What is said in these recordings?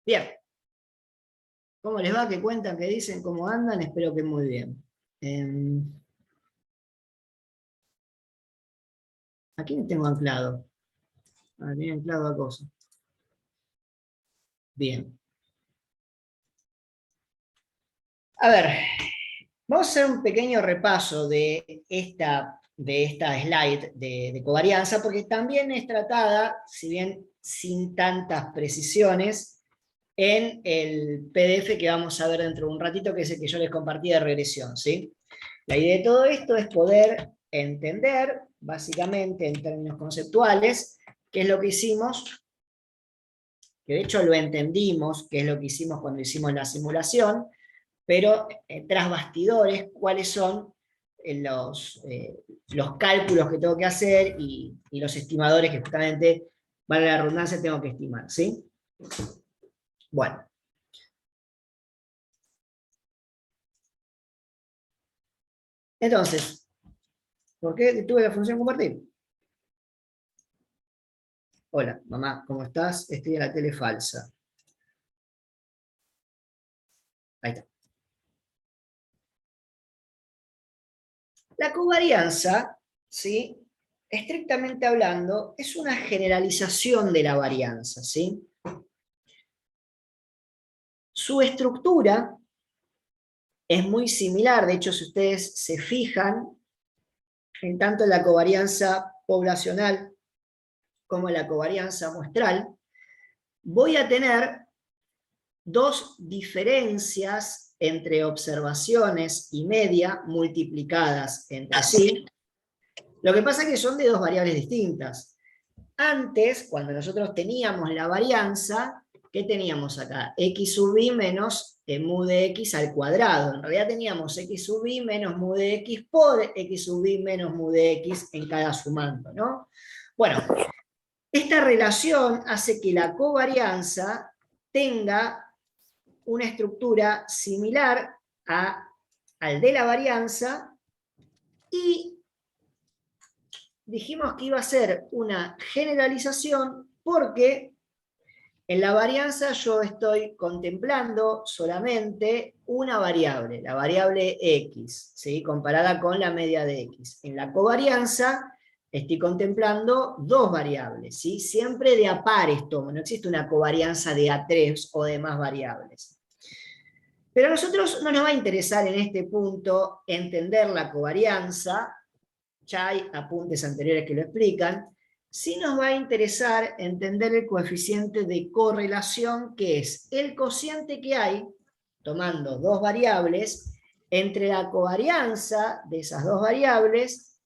Bien. ¿Cómo les va? ¿Qué cuentan? ¿Qué dicen? ¿Cómo andan? Espero que muy bien. ¿A quién tengo anclado? Tenía anclado a cosas. Bien. A ver, vamos a hacer un pequeño repaso de esta slide de covarianza, porque también es tratada, si bien sin tantas precisiones, en el PDF que vamos a ver dentro de un ratito, que es el que yo les compartí de regresión, ¿sí? La idea de todo esto es poder entender, básicamente en términos conceptuales, qué es lo que hicimos, que de hecho lo entendimos, qué es lo que hicimos cuando hicimos la simulación, pero tras bastidores, cuáles son los cálculos que tengo que hacer y los estimadores que justamente, vale la redundancia, tengo que estimar, ¿sí? Bueno. Entonces, ¿por qué tuve la función compartir? Hola, mamá, ¿cómo estás? Estoy en la tele falsa. Ahí está. La covarianza, ¿sí? Estrictamente hablando, es una generalización de la varianza, ¿sí? Su estructura es muy similar, de hecho, si ustedes se fijan, en tanto en la covarianza poblacional como en la covarianza muestral, voy a tener dos diferencias entre observaciones y media multiplicadas entre sí. Lo que pasa es que son de dos variables distintas. Antes, cuando nosotros teníamos la varianza, ¿qué teníamos acá? X sub i menos mu de x al cuadrado. En realidad teníamos x sub i menos mu de x por x sub i menos mu de x en cada sumando, ¿no? Bueno, esta relación hace que la covarianza tenga una estructura similar al de la varianza y dijimos que iba a ser una generalización porque en la varianza yo estoy contemplando solamente una variable, la variable x, ¿sí? Comparada con la media de x. En la covarianza estoy contemplando dos variables, ¿sí? Siempre de a pares tomo, no existe una covarianza de a tres o de más variables. Pero a nosotros no nos va a interesar en este punto entender la covarianza, ya hay apuntes anteriores que lo explican, sí nos va a interesar entender el coeficiente de correlación, que es el cociente que hay, tomando dos variables, entre la covarianza de esas dos variables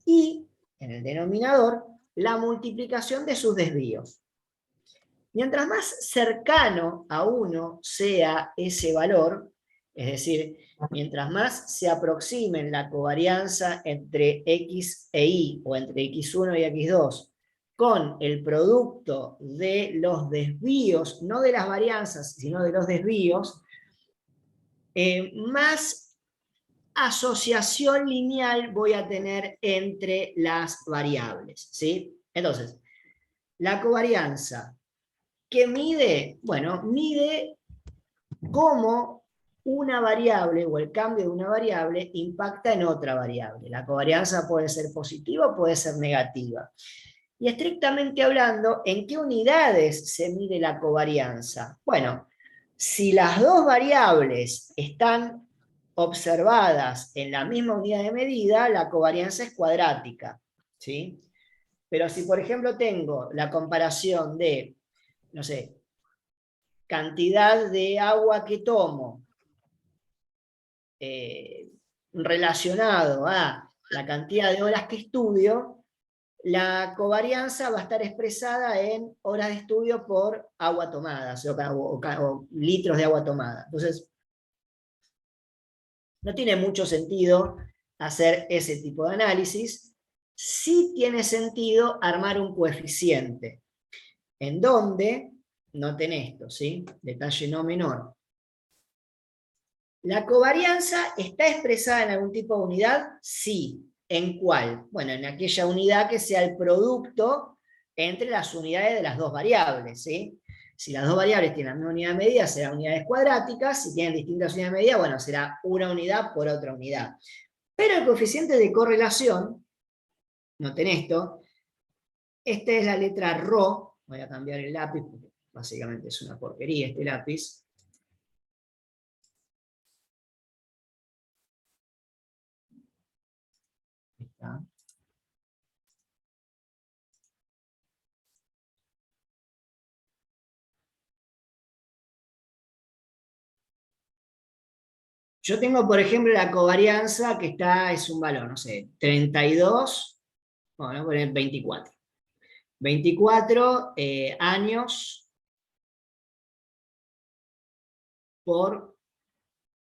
y, en el denominador, la multiplicación de sus desvíos. Mientras más cercano a 1 sea ese valor, es decir, mientras más se aproximen la covarianza entre x e y, o entre x1 y x2, con el producto de los desvíos, no de las varianzas, sino de los desvíos, más asociación lineal voy a tener entre las variables, ¿sí? Entonces, la covarianza, ¿qué mide? Bueno, mide cómo una variable o el cambio de una variable impacta en otra variable. La covarianza puede ser positiva o puede ser negativa. Y estrictamente hablando, ¿en qué unidades se mide la covarianza? Bueno, si las dos variables están observadas en la misma unidad de medida, la covarianza es cuadrática, ¿sí? Pero si, por ejemplo, tengo la comparación de, no sé, cantidad de agua que tomo relacionado a la cantidad de horas que estudio, la covarianza va a estar expresada en horas de estudio por agua tomada, o litros de agua tomada. Entonces, no tiene mucho sentido hacer ese tipo de análisis. Sí tiene sentido armar un coeficiente, en donde, noten esto, ¿sí? Detalle no menor. ¿La covarianza está expresada en algún tipo de unidad? Sí. ¿En cuál? Bueno, en aquella unidad que sea el producto entre las unidades de las dos variables, ¿sí? Si las dos variables tienen la misma unidad de medida, serán unidades cuadráticas. Si tienen distintas unidades de medida, bueno, será una unidad por otra unidad. Pero el coeficiente de correlación, noten esto, esta es la letra ρ. Voy a cambiar el lápiz porque básicamente es una porquería este lápiz. Ahí está. Yo tengo, por ejemplo, la covarianza que es un valor, no sé, 32, bueno, voy a poner 24. 24 años por,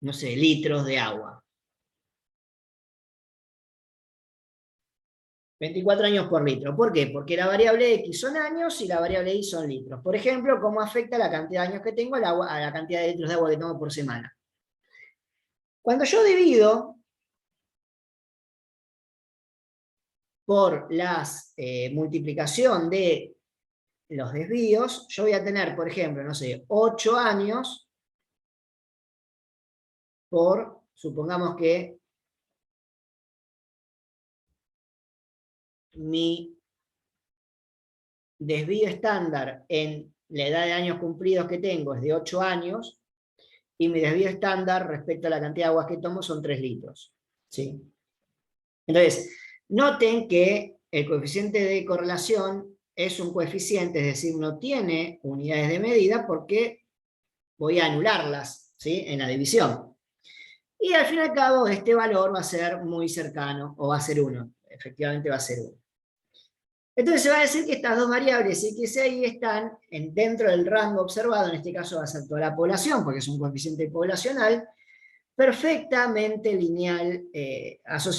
no sé, litros de agua. 24 años por litro. ¿Por qué? Porque la variable X son años y la variable Y son litros. Por ejemplo, ¿cómo afecta la cantidad de años que tengo a la cantidad de litros de agua que tomo por semana? Cuando yo divido por la multiplicación de los desvíos, yo voy a tener, por ejemplo, no sé, 8 años por, supongamos que mi desvío estándar en la edad de años cumplidos que tengo es de 8 años, y mi desvío estándar respecto a la cantidad de aguas que tomo son 3 litros. ¿Sí? Entonces, noten que el coeficiente de correlación es un coeficiente, es decir, no tiene unidades de medida porque voy a anularlas, ¿sí?, en la división. Y al fin y al cabo, este valor va a ser muy cercano, o va a ser 1. Efectivamente va a ser 1. Entonces se va a decir que estas dos variables X e Y están dentro del rango observado, en este caso va a ser toda la población, porque es un coeficiente poblacional, perfectamente lineal,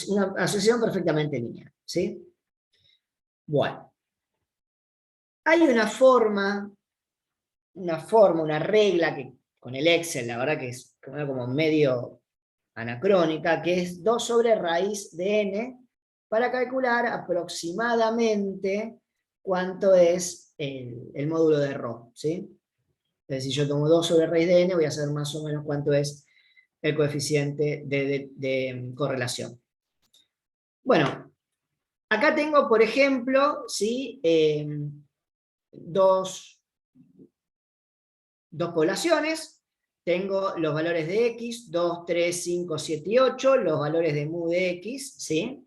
una asociación perfectamente lineal. ¿Sí? Bueno. Hay una regla que con el Excel, la verdad que es como medio anacrónica, que es 2 sobre raíz de n, para calcular aproximadamente cuánto es el módulo de ρ, ¿sí? Entonces, si yo tomo 2 sobre raíz de n, voy a saber más o menos cuánto es el coeficiente de correlación. Bueno, acá tengo, por ejemplo, ¿sí?, dos poblaciones. Tengo los valores de X, 2, 3, 5, 7 y 8, los valores de mu de X, ¿sí?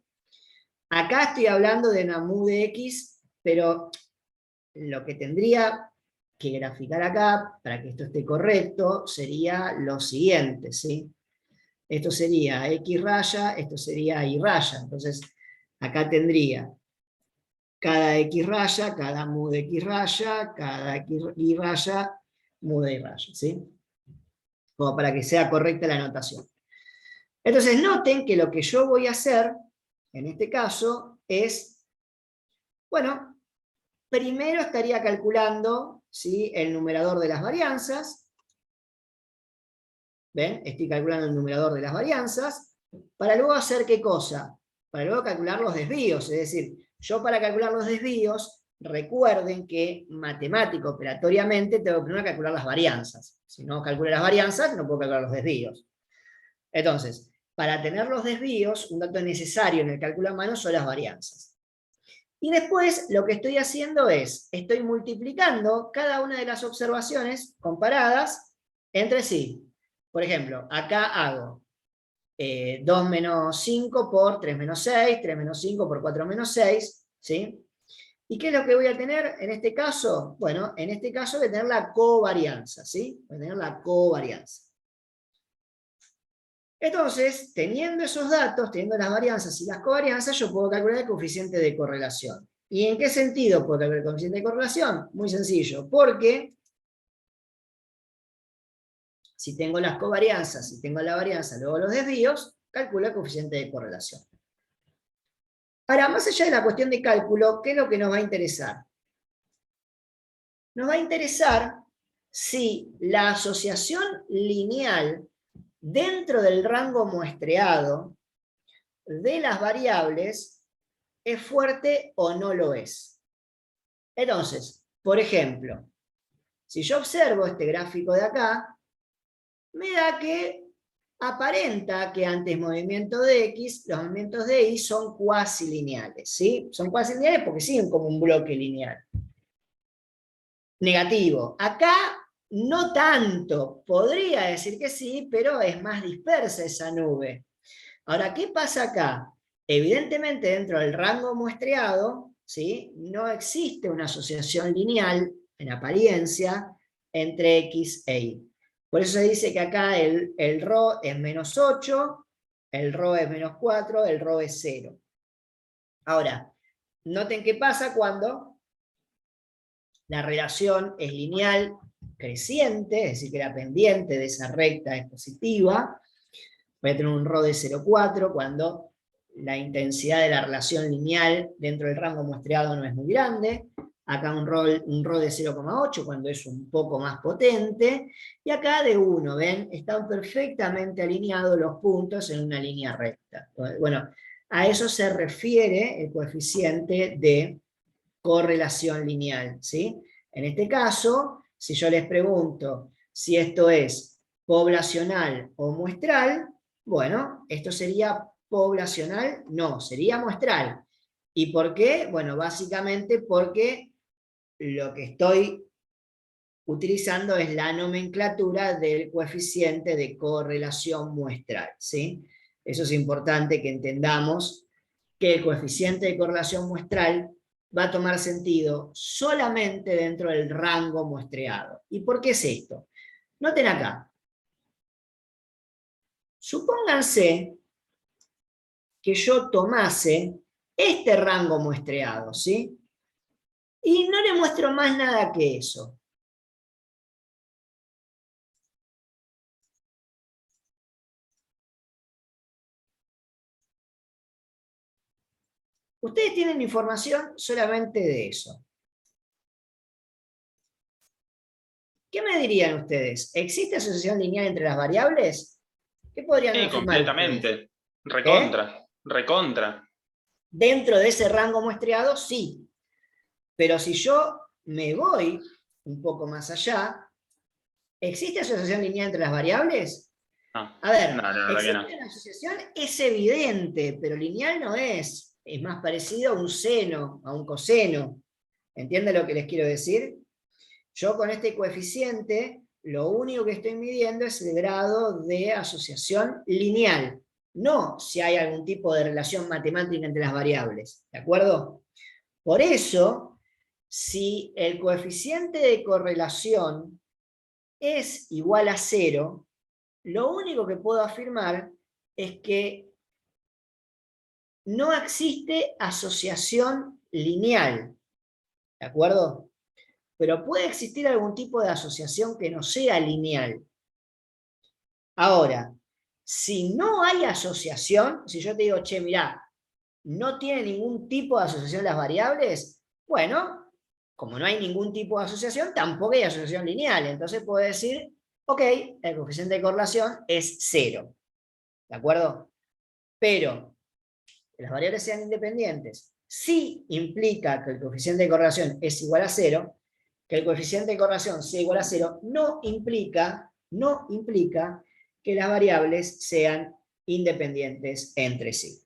Acá estoy hablando de una mu de X, pero lo que tendría que graficar acá, para que esto esté correcto, sería lo siguiente, ¿sí? Esto sería X raya, esto sería Y raya. Entonces, acá tendría cada X raya, cada mu de X raya, cada X Y raya, mu de Y raya, ¿sí? Como para que sea correcta la notación. Entonces, noten que lo que yo voy a hacer, en este caso, es, bueno, primero estaría calculando, ¿sí?, el numerador de las varianzas. ¿Ven? Estoy calculando el numerador de las varianzas, para luego hacer ¿qué cosa? Para luego calcular los desvíos, es decir, yo para calcular los desvíos, recuerden que matemático, operatoriamente, tengo que primero calcular las varianzas. Si no calculo las varianzas, no puedo calcular los desvíos. Entonces, para tener los desvíos, un dato necesario en el cálculo a mano son las varianzas. Y después lo que estoy haciendo es, estoy multiplicando cada una de las observaciones comparadas entre sí. Por ejemplo, acá hago 2 menos 5 por 3 menos 6, 3 menos 5 por 4 menos 6, ¿sí? ¿Y qué es lo que voy a tener en este caso? Bueno, en este caso voy a tener la covarianza, ¿sí? Voy a tener la covarianza. Entonces, teniendo esos datos, teniendo las varianzas y las covarianzas, yo puedo calcular el coeficiente de correlación. ¿Y en qué sentido puedo calcular el coeficiente de correlación? Muy sencillo, porque si tengo las covarianzas, si tengo la varianza, luego los desvíos, calculo el coeficiente de correlación. Ahora, más allá de la cuestión de cálculo, ¿qué es lo que nos va a interesar? Nos va a interesar si la asociación lineal dentro del rango muestreado de las variables es fuerte o no lo es. Entonces, por ejemplo, Si yo observo este gráfico de acá, me da que aparenta que antes movimiento de X, los movimientos de Y son cuasi lineales, ¿sí? Son cuasi lineales porque siguen como un bloque lineal. Negativo. Acá no tanto, podría decir que sí, pero es más dispersa esa nube. Ahora, ¿qué pasa acá? Evidentemente dentro del rango muestreado, ¿sí? No existe una asociación lineal, en apariencia, entre X e Y. Por eso se dice que acá el ρ es menos 8, el ρ es menos 4, el ρ es 0. Ahora, noten qué pasa cuando la relación es lineal creciente, es decir, que la pendiente de esa recta es positiva. Voy a tener un ρ de 0,4 cuando la intensidad de la relación lineal dentro del rango muestreado no es muy grande. Acá un ρ de 0,8 cuando es un poco más potente. Y acá de 1, ¿ven? Están perfectamente alineados los puntos en una línea recta. Bueno, a eso se refiere el coeficiente de correlación lineal, ¿sí? En este caso, si yo les pregunto si esto es poblacional o muestral, bueno, esto sería poblacional, no, sería muestral. ¿Y por qué? Bueno, básicamente porque lo que estoy utilizando es la nomenclatura del coeficiente de correlación muestral, ¿sí? Eso es importante que entendamos que el coeficiente de correlación muestral va a tomar sentido solamente dentro del rango muestreado. ¿Y por qué es esto? Noten acá. Supónganse que yo tomase este rango muestreado, ¿sí? Y no le muestro más nada que eso. Ustedes tienen información solamente de eso. ¿Qué me dirían ustedes? ¿Existe asociación lineal entre las variables? ¿Qué podrían Sí, afirmar ustedes? completamente. ¿Eh? Recontra, recontra. Dentro de ese rango muestreado, sí. Pero si yo me voy un poco más allá, ¿existe asociación lineal entre las variables? No, A ver, no, la verdad que existe no. una asociación, es evidente, pero lineal no es. Es más parecido a un seno, a un coseno. ¿Entienden lo que les quiero decir? Yo con este coeficiente, lo único que estoy midiendo es el grado de asociación lineal, no si hay algún tipo de relación matemática entre las variables. ¿De acuerdo? Por eso, si el coeficiente de correlación es igual a 0, lo único que puedo afirmar es que no existe asociación lineal. ¿De acuerdo? Pero puede existir algún tipo de asociación que no sea lineal. Ahora, si no hay asociación, si yo te digo, che, mirá, no tiene ningún tipo de asociación las variables, bueno, como no hay ningún tipo de asociación, tampoco hay asociación lineal. Entonces puedo decir, ok, el coeficiente de correlación es 0. ¿De acuerdo? Pero que las variables sean independientes sí implica que el coeficiente de correlación es igual a 0, que el coeficiente de correlación sea igual a 0 no implica que las variables sean independientes entre sí.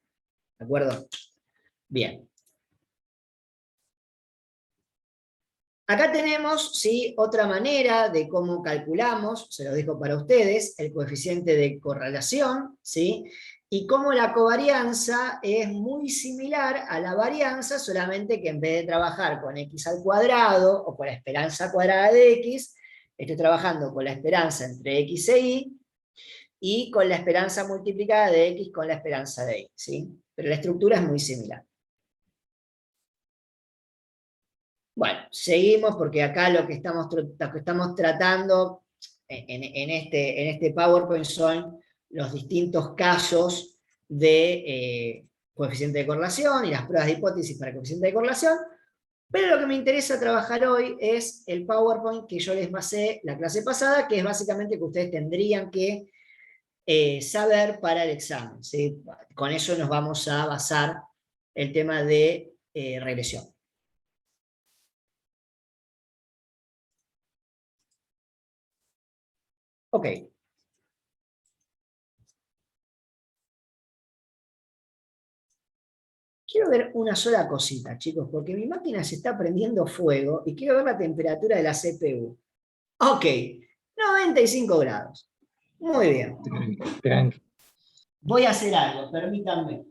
¿De acuerdo? Bien. Acá tenemos, ¿sí?, otra manera de cómo calculamos, se lo dejo para ustedes, el coeficiente de correlación, ¿sí? Y cómo la covarianza es muy similar a la varianza, solamente que en vez de trabajar con x al cuadrado o con la esperanza cuadrada de x, estoy trabajando con la esperanza entre x e y con la esperanza multiplicada de x con la esperanza de y, ¿sí? Pero la estructura es muy similar. Bueno, seguimos porque acá lo que estamos tratando en este PowerPoint son los distintos casos de coeficiente de correlación y las pruebas de hipótesis para coeficiente de correlación, pero lo que me interesa trabajar hoy es el PowerPoint que yo les pasé la clase pasada, que es básicamente que ustedes tendrían que saber para el examen, ¿sí? Con eso nos vamos a basar el tema de regresión. Ok. Quiero ver una sola cosita, chicos, porque mi máquina se está prendiendo fuego y quiero ver la temperatura de la CPU. Ok, 95 grados. Muy bien. Tranqui. Voy a hacer algo, permítanme.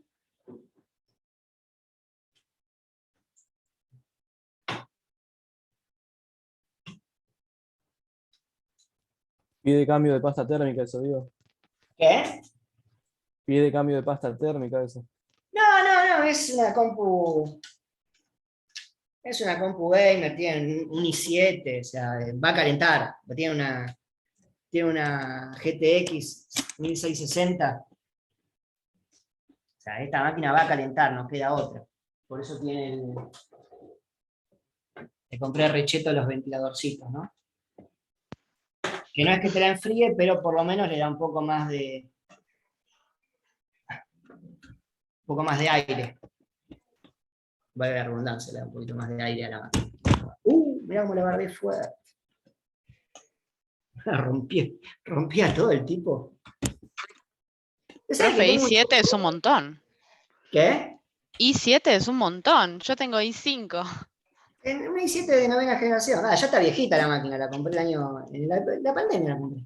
Pide cambio de pasta térmica, eso digo. ¿Qué? Pide cambio de pasta térmica, eso. No, es una compu. Es una compu gamer, tiene un i7, o sea, va a calentar. Tiene una GTX 1660. O sea, esta máquina va a calentar, no queda otra. Por eso tiene el. Le compré a Recheto los ventiladorcitos, ¿no? Que no es que te la enfríe, pero por lo menos le da un poco más de aire. Vale la redundancia, le da un poquito más de aire a la máquina. Mirá cómo la guardé fuerte. Rompía todo el tipo. Profe, i7 es un montón. ¿Qué? i7 es un montón. Yo tengo i5. En una i7 de novena generación. Ya está viejita la máquina, la compré el año. En la pandemia la compré.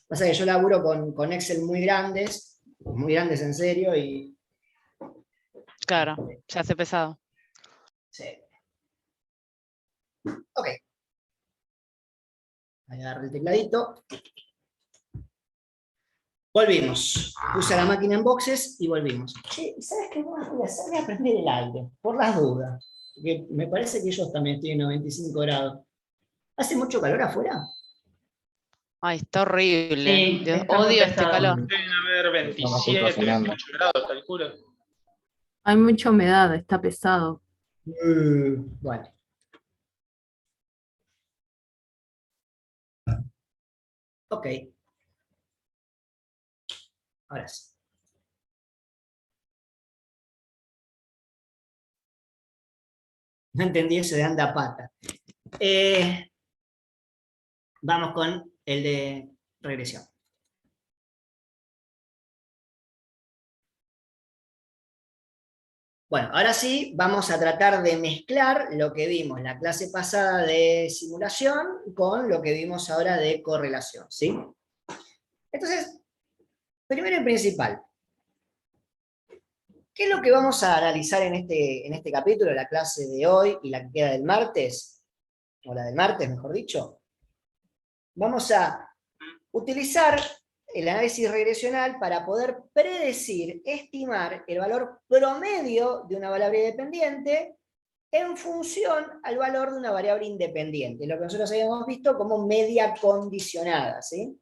Pasa que yo laburo con Excel muy grandes en serio, y. Claro, se hace pesado. Sí. Ok. Ahí agarré el tecladito. Volvimos. Puse la máquina en boxes y volvimos. Che, ¿sabes qué más voy a hacer? Voy a prender el aire, por las dudas. Porque me parece que ellos también estoy en 95 grados. ¿Hace mucho calor afuera? Ay, está horrible. Sí, Dios, está muy odio este pesado. calor. Deben haber 27, 28 grados, calculo. Hay mucha humedad, está pesado. Bueno. Ok. Ahora sí. No entendí eso de anda pata. Vamos con el de regresión. Bueno, ahora sí vamos a tratar de mezclar lo que vimos la clase pasada de simulación con lo que vimos ahora de correlación, ¿sí? Entonces, primero y principal, ¿qué es lo que vamos a analizar en este capítulo, la clase de hoy y la que queda del martes? O la del martes, mejor dicho. Vamos a utilizar el análisis regresional para poder predecir, estimar el valor promedio de una variable dependiente en función al valor de una variable independiente, lo que nosotros habíamos visto como media condicionada, ¿sí?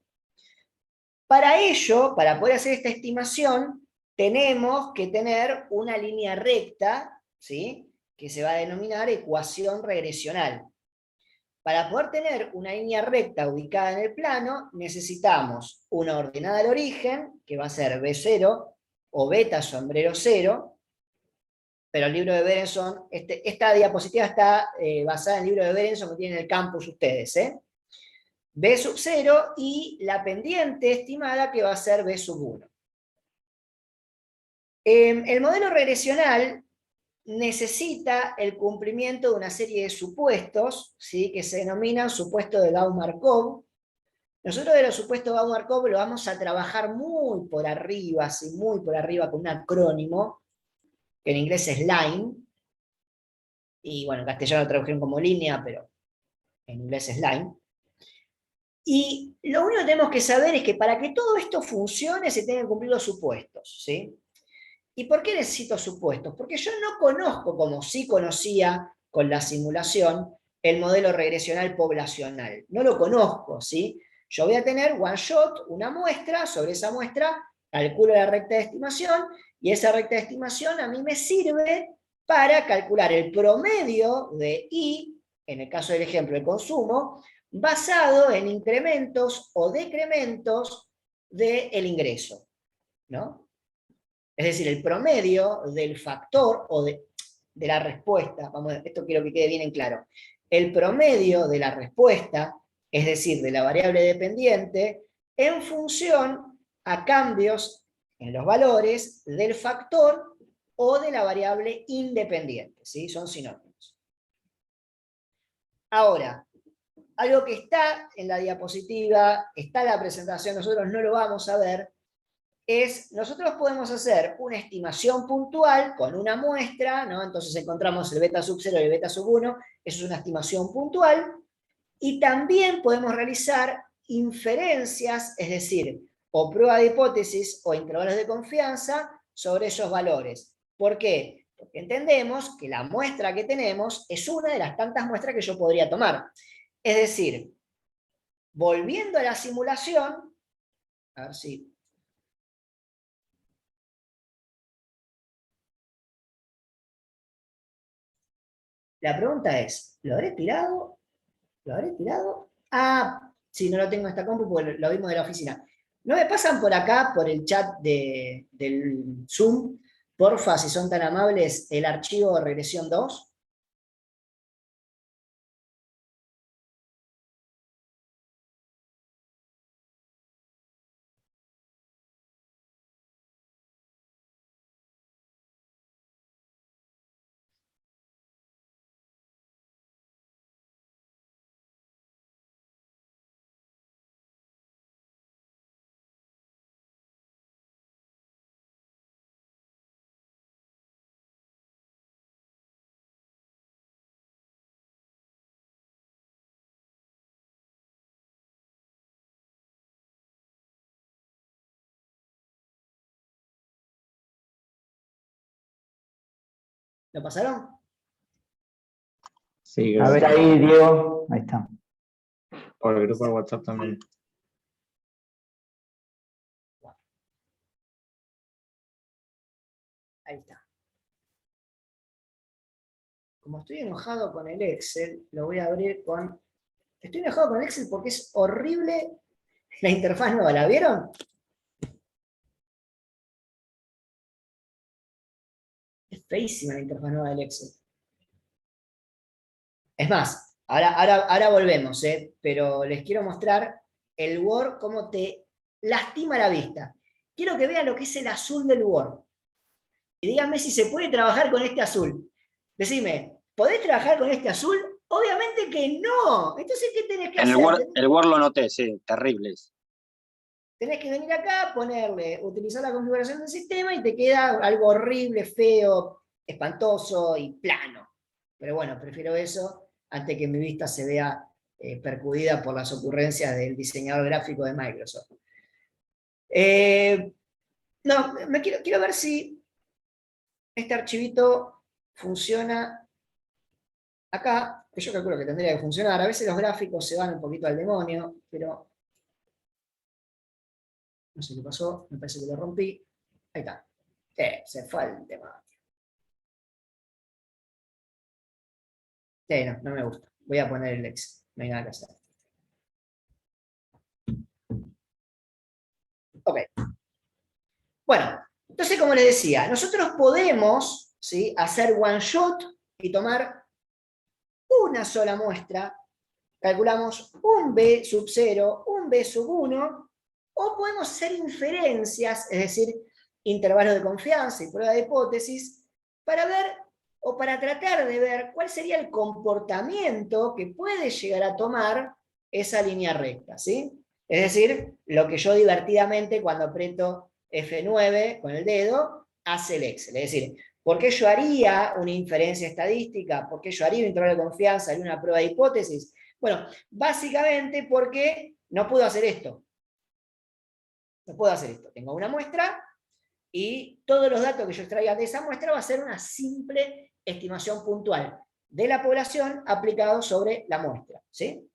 Para ello, para poder hacer esta estimación, tenemos que tener una línea recta, ¿sí? Que se va a denominar ecuación regresional. Para poder tener una línea recta ubicada en el plano, necesitamos una ordenada al origen, que va a ser B0 o beta sombrero 0, pero el libro de Berenson, esta diapositiva está basada en el libro de Berenson que tienen en el campus ustedes, B sub 0 y la pendiente estimada que va a ser B sub 1. El modelo regresional necesita el cumplimiento de una serie de supuestos, ¿sí? Que se denominan supuestos de Gauss-Markov. Nosotros de los supuestos Gauss-Markov lo vamos a trabajar muy por arriba, ¿sí? Muy por arriba con un acrónimo, que en inglés es line, y bueno, en castellano lo tradujeron como línea, pero en inglés es line. Y lo único que tenemos que saber es que para que todo esto funcione se tienen que cumplir los supuestos, ¿sí? ¿Y por qué necesito supuestos? Porque yo no conozco, como sí conocía con la simulación, el modelo regresional poblacional. No lo conozco, ¿sí? Yo voy a tener one shot, una muestra, sobre esa muestra calculo la recta de estimación, y esa recta de estimación a mí me sirve para calcular el promedio de I, en el caso del ejemplo del consumo, basado en incrementos o decrementos del ingreso, ¿no? Es decir, el promedio del factor o de la respuesta, esto quiero que quede bien en claro, el promedio de la respuesta, es decir, de la variable dependiente, en función a cambios en los valores del factor o de la variable independiente, ¿sí? Son sinónimos. Ahora, algo que está en la diapositiva, está en la presentación, nosotros no lo vamos a ver, nosotros podemos hacer una estimación puntual con una muestra, ¿no? Entonces encontramos el beta sub 0 y el beta sub 1, eso es una estimación puntual, y también podemos realizar inferencias, es decir, o prueba de hipótesis o intervalos de confianza sobre esos valores. ¿Por qué? Porque entendemos que la muestra que tenemos es una de las tantas muestras que yo podría tomar. Es decir, volviendo a la simulación, a ver si... La pregunta es, ¿lo habré tirado? ¿Lo habré tirado? Ah, sí, no lo tengo en esta compu porque lo vimos de la oficina. ¿No me pasan por acá, por el chat del Zoom, porfa, si son tan amables, el archivo regresión 2? ¿Lo pasaron? Sí, A ver ahí, Diego. Ahí está. por el grupo de WhatsApp también. Ahí está. Como estoy enojado con el Excel, lo voy a abrir con... Estoy enojado con el Excel porque es horrible la interfaz nueva. ¿La vieron? Es feísima la interfaz nueva del Excel. Es más, ahora volvemos, pero les quiero mostrar el Word, cómo te lastima la vista. Quiero que vean lo que es el azul del Word. Y díganme si se puede trabajar con este azul. Decime, ¿podés trabajar con este azul? Obviamente que no. Entonces, ¿qué tenés que hacer? El Word lo noté, sí, terribles. Tenés que venir acá, ponerle, utilizar la configuración del sistema y te queda algo horrible, feo, espantoso y plano. Pero bueno, prefiero eso antes que mi vista se vea percudida por las ocurrencias del diseñador gráfico de Microsoft. No, quiero ver si este archivito funciona acá, que yo calculo que tendría que funcionar. A veces los gráficos se van un poquito al demonio, pero no sé qué pasó, me parece que lo rompí. Ahí está. Se fue el tema. No me gusta. Voy a poner el Excel. No hay nada que hacer. Ok. Bueno, entonces como les decía, nosotros podemos, ¿sí?, hacer one shot y tomar una sola muestra. Calculamos un B sub 0, un B sub 1, o podemos hacer inferencias, es decir, intervalos de confianza y prueba de hipótesis, para ver o para tratar de ver cuál sería el comportamiento que puede llegar a tomar esa línea recta, ¿sí? Es decir, lo que yo divertidamente cuando aprieto F9 con el dedo, hace el Excel. Es decir, ¿por qué yo haría una inferencia estadística? ¿Por qué yo haría un intervalo de confianza? ¿Haría una prueba de hipótesis? Bueno, básicamente porque no puedo hacer esto. No puedo hacer esto. Tengo una muestra y todos los datos que yo extraiga de esa muestra va a ser una simple estimación puntual de la población aplicado sobre la muestra. ¿Sí?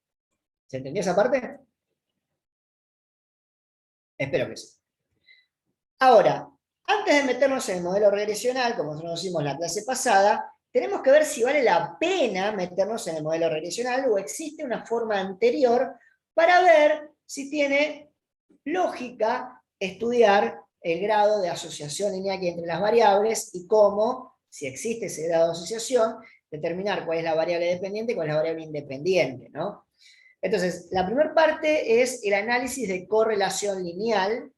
¿Se entendió esa parte? Espero que sí. Ahora, antes de meternos en el modelo regresional, como nosotros hicimos la clase pasada, tenemos que ver si vale la pena meternos en el modelo regresional o existe una forma anterior para ver si tiene lógica estudiar el grado de asociación lineal entre las variables y cómo, si existe ese grado de asociación, determinar cuál es la variable dependiente y cuál es la variable independiente, ¿no? Entonces, la primera parte es el análisis de correlación lineal,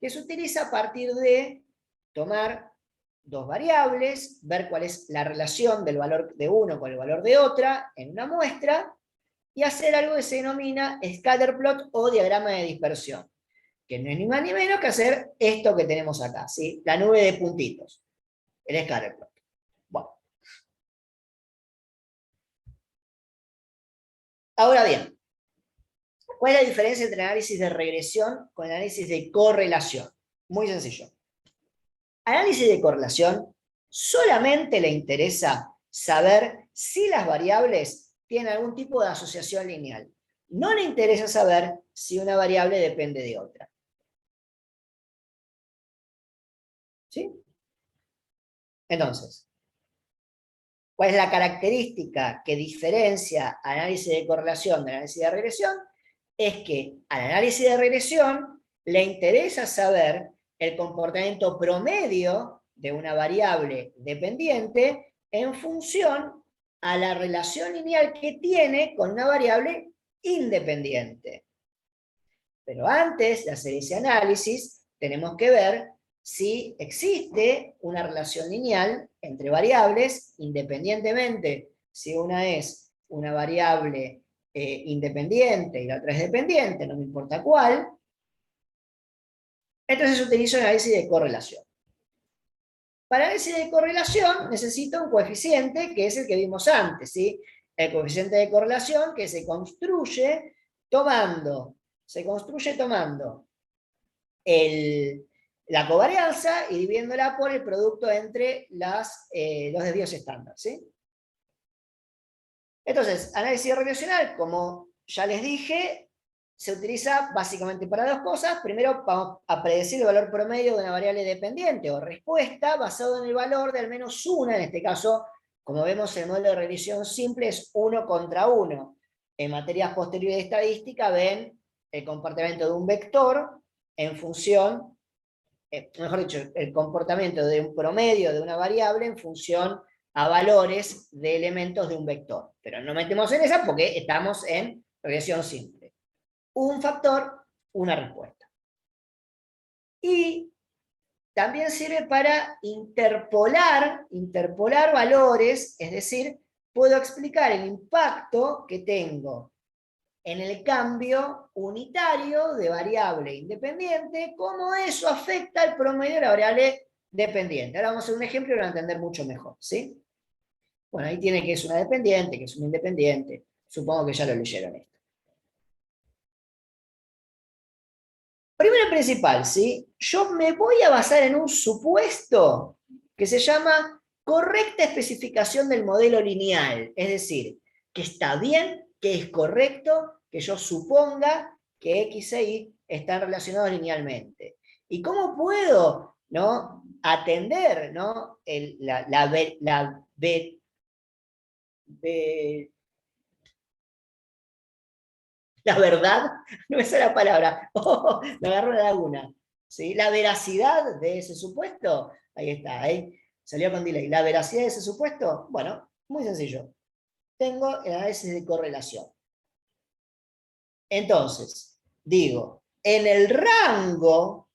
que se utiliza a partir de tomar dos variables, ver cuál es la relación del valor de uno con el valor de otra en una muestra, y hacer algo que se denomina scatterplot o diagrama de dispersión, que no es ni más ni menos que hacer esto que tenemos acá, ¿sí? La nube de puntitos, el scatterplot. Bueno. Ahora bien, ¿cuál es la diferencia entre el análisis de regresión con el análisis de correlación? Muy sencillo. Análisis de correlación solamente le interesa saber si las variables tienen algún tipo de asociación lineal. No le interesa saber si una variable depende de otra. ¿Sí? Entonces, ¿cuál es la característica que diferencia análisis de correlación del análisis de regresión? Es que al análisis de regresión le interesa saber el comportamiento promedio de una variable dependiente en función a la relación lineal que tiene con una variable independiente. Pero antes de hacer ese análisis, tenemos que ver si existe una relación lineal entre variables, independientemente si una es una variable independiente y la otra es dependiente, no me importa cuál. Entonces utilizo el análisis de correlación. Para análisis de correlación necesito un coeficiente que es el que vimos antes, ¿sí? El coeficiente de correlación que se construye tomando la covarianza y dividiéndola por el producto entre los desvíos estándar, ¿sí? Entonces, análisis regresional, como ya les dije, se utiliza básicamente para dos cosas. Primero, vamos a predecir el valor promedio de una variable dependiente o respuesta basado en el valor de al menos una, en este caso, como vemos, el modelo de regresión simple es 1 contra 1. En materias posteriores de estadística ven el comportamiento de un vector en función, mejor dicho, el comportamiento de un promedio de una variable en función a valores de elementos de un vector. Pero no metemos en esa porque estamos en regresión simple. Un factor, una respuesta. Y también sirve para interpolar valores, es decir, puedo explicar el impacto que tengo en el cambio unitario de variable independiente, cómo eso afecta el promedio de la variable dependiente. Ahora vamos a hacer un ejemplo y lo van a entender mucho mejor, ¿sí? Bueno, ahí tiene que es una dependiente, que es una independiente. Supongo que ya lo leyeron esto. Primero y principal, ¿sí? Yo me voy a basar en un supuesto que se llama correcta especificación del modelo lineal. Es decir, que está bien, que es correcto, que yo suponga que X e Y están relacionados linealmente. ¿Y cómo puedo, ¿no?, atender, ¿no?, la verdad, no es la palabra, me agarró la laguna, ¿sí? La veracidad de ese supuesto, ahí está, ahí salió con delay. La veracidad de ese supuesto, bueno, muy sencillo. Tengo el análisis de correlación. Entonces, digo, en el rango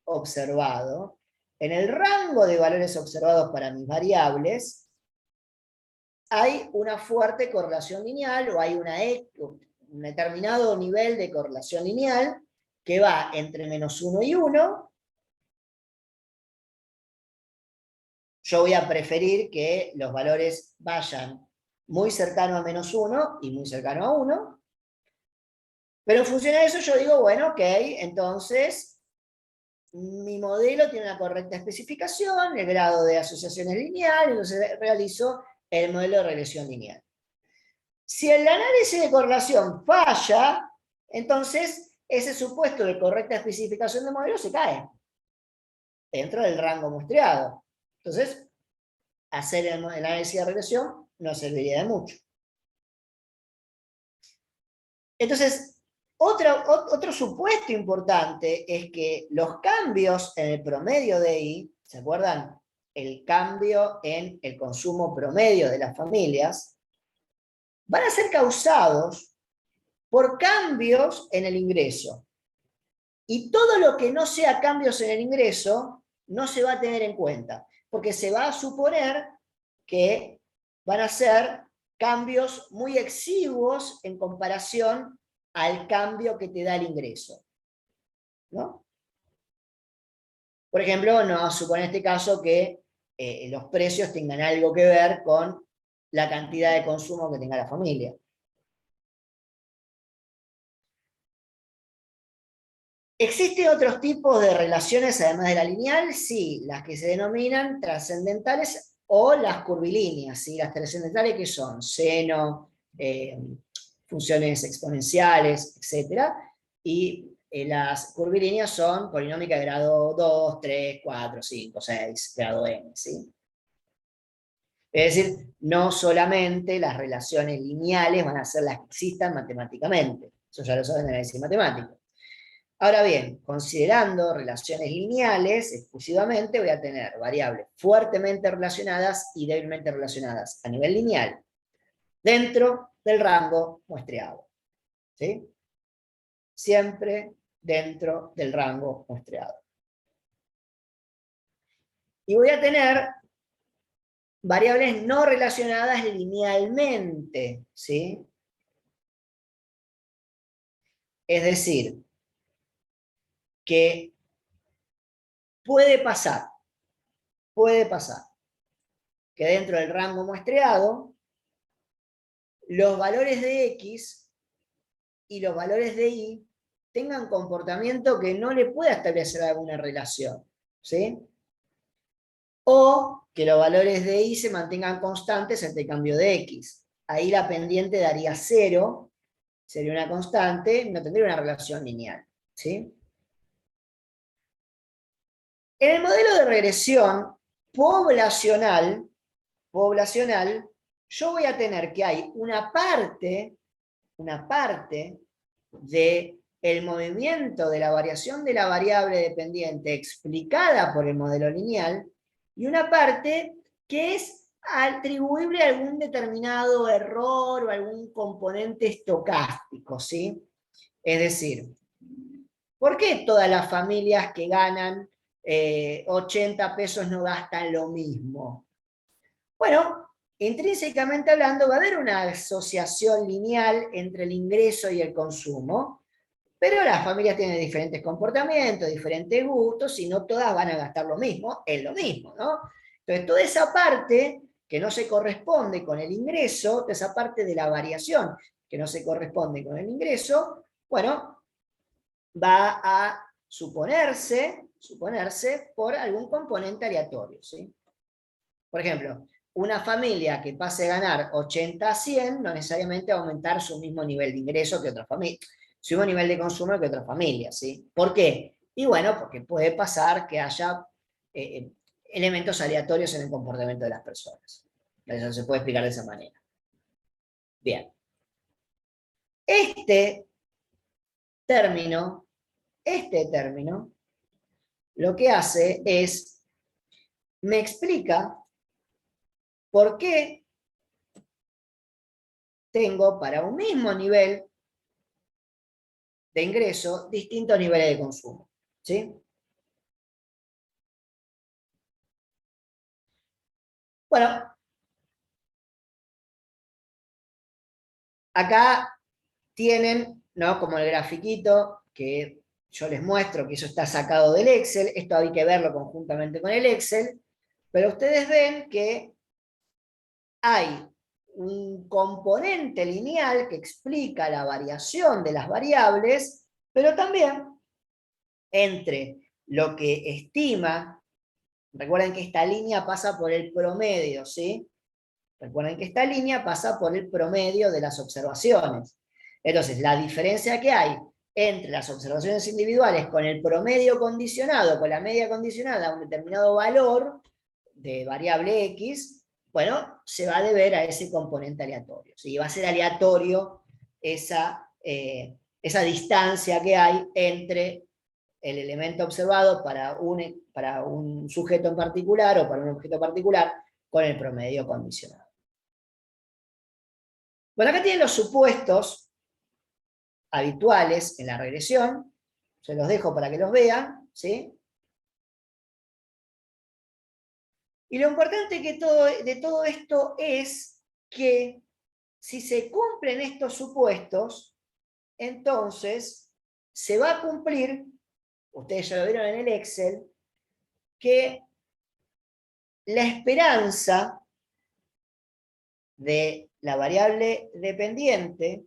observado, en el rango de valores observados para mis variables, hay una fuerte correlación lineal o hay un determinado nivel de correlación lineal que va entre -1 y 1. Yo voy a preferir que los valores vayan muy cercano a -1 y muy cercano a 1. Pero en función de eso yo digo, bueno, ok, entonces mi modelo tiene una correcta especificación, el grado de asociación es lineal, entonces realizo el modelo de regresión lineal. Si el análisis de correlación falla, entonces ese supuesto de correcta especificación de modelo se cae dentro del rango muestreado. Entonces, hacer el análisis de regresión no serviría de mucho. Entonces, otro supuesto importante es que los cambios en el promedio de I, ¿se acuerdan? el cambio en el consumo promedio de las familias, van a ser causados por cambios en el ingreso. Y todo lo que no sea cambios en el ingreso no se va a tener en cuenta, porque se va a suponer que van a ser cambios muy exiguos en comparación al cambio que te da el ingreso, ¿no? Por ejemplo, no supone este caso que los precios tengan algo que ver con la cantidad de consumo que tenga la familia. ¿Existen otros tipos de relaciones además de la lineal? Sí, las que se denominan trascendentales o las curvilíneas. ¿Sí? Las trascendentales, ¿qué son? Seno, funciones exponenciales, etc. Y las curvilíneas son polinómicas de grado 2, 3, 4, 5, 6, grado n. ¿Sí? Es decir, no solamente las relaciones lineales van a ser las que existan matemáticamente. Eso ya lo saben de análisis matemático. Ahora bien, considerando relaciones lineales exclusivamente, voy a tener variables fuertemente relacionadas y débilmente relacionadas a nivel lineal, dentro del rango muestreado. ¿Sí? Siempre dentro del rango muestreado. Y voy a tener variables no relacionadas linealmente. ¿Sí? Es decir, que puede pasar que dentro del rango muestreado los valores de X y los valores de Y tengan comportamiento que no le pueda establecer alguna relación, ¿sí? O que los valores de Y se mantengan constantes ante el cambio de X. Ahí la pendiente daría 0, sería una constante, no tendría una relación lineal, ¿sí? En el modelo de regresión poblacional, yo voy a tener que hay una parte del movimiento de la variación de la variable dependiente explicada por el modelo lineal y una parte que es atribuible a algún determinado error o algún componente estocástico, ¿sí? Es decir, ¿por qué todas las familias que ganan 80 pesos no gastan lo mismo? Bueno, intrínsecamente hablando va a haber una asociación lineal entre el ingreso y el consumo, pero las familias tienen diferentes comportamientos, diferentes gustos, y no todas van a gastar lo mismo en lo mismo, ¿no? Entonces, toda esa parte que no se corresponde con el ingreso, toda esa parte de la variación que no se corresponde con el ingreso, bueno, va a suponerse por algún componente aleatorio, ¿sí? Por ejemplo, una familia que pase a ganar 80 a 100 no necesariamente va a aumentar su mismo nivel de ingreso que otra familia, su mismo nivel de consumo que otra familia, ¿sí? ¿Por qué? Y bueno, porque puede pasar que haya elementos aleatorios en el comportamiento de las personas. Eso se puede explicar de esa manera. Bien. Este término, lo que hace es, me explica por qué tengo para un mismo nivel de ingreso distintos niveles de consumo, ¿sí? Bueno, acá tienen, ¿no? Como el grafiquito que yo les muestro, que eso está sacado del Excel, esto hay que verlo conjuntamente con el Excel, pero ustedes ven que hay un componente lineal que explica la variación de las variables, pero también entre lo que estima, recuerden que esta línea pasa por el promedio, ¿sí? Recuerden que esta línea pasa por el promedio de las observaciones. Entonces, la diferencia que hay entre las observaciones individuales con el promedio condicionado, con la media condicionada a un determinado valor de variable X, bueno, se va a deber a ese componente aleatorio. ¿Sí? Va a ser aleatorio esa distancia que hay entre el elemento observado para un sujeto en particular o para un objeto particular con el promedio condicionado. Bueno, acá tienen los supuestos habituales en la regresión. Se los dejo para que los vean, ¿sí? Y lo importante de todo esto es que si se cumplen estos supuestos, entonces se va a cumplir, ustedes ya lo vieron en el Excel, que la esperanza de la variable dependiente,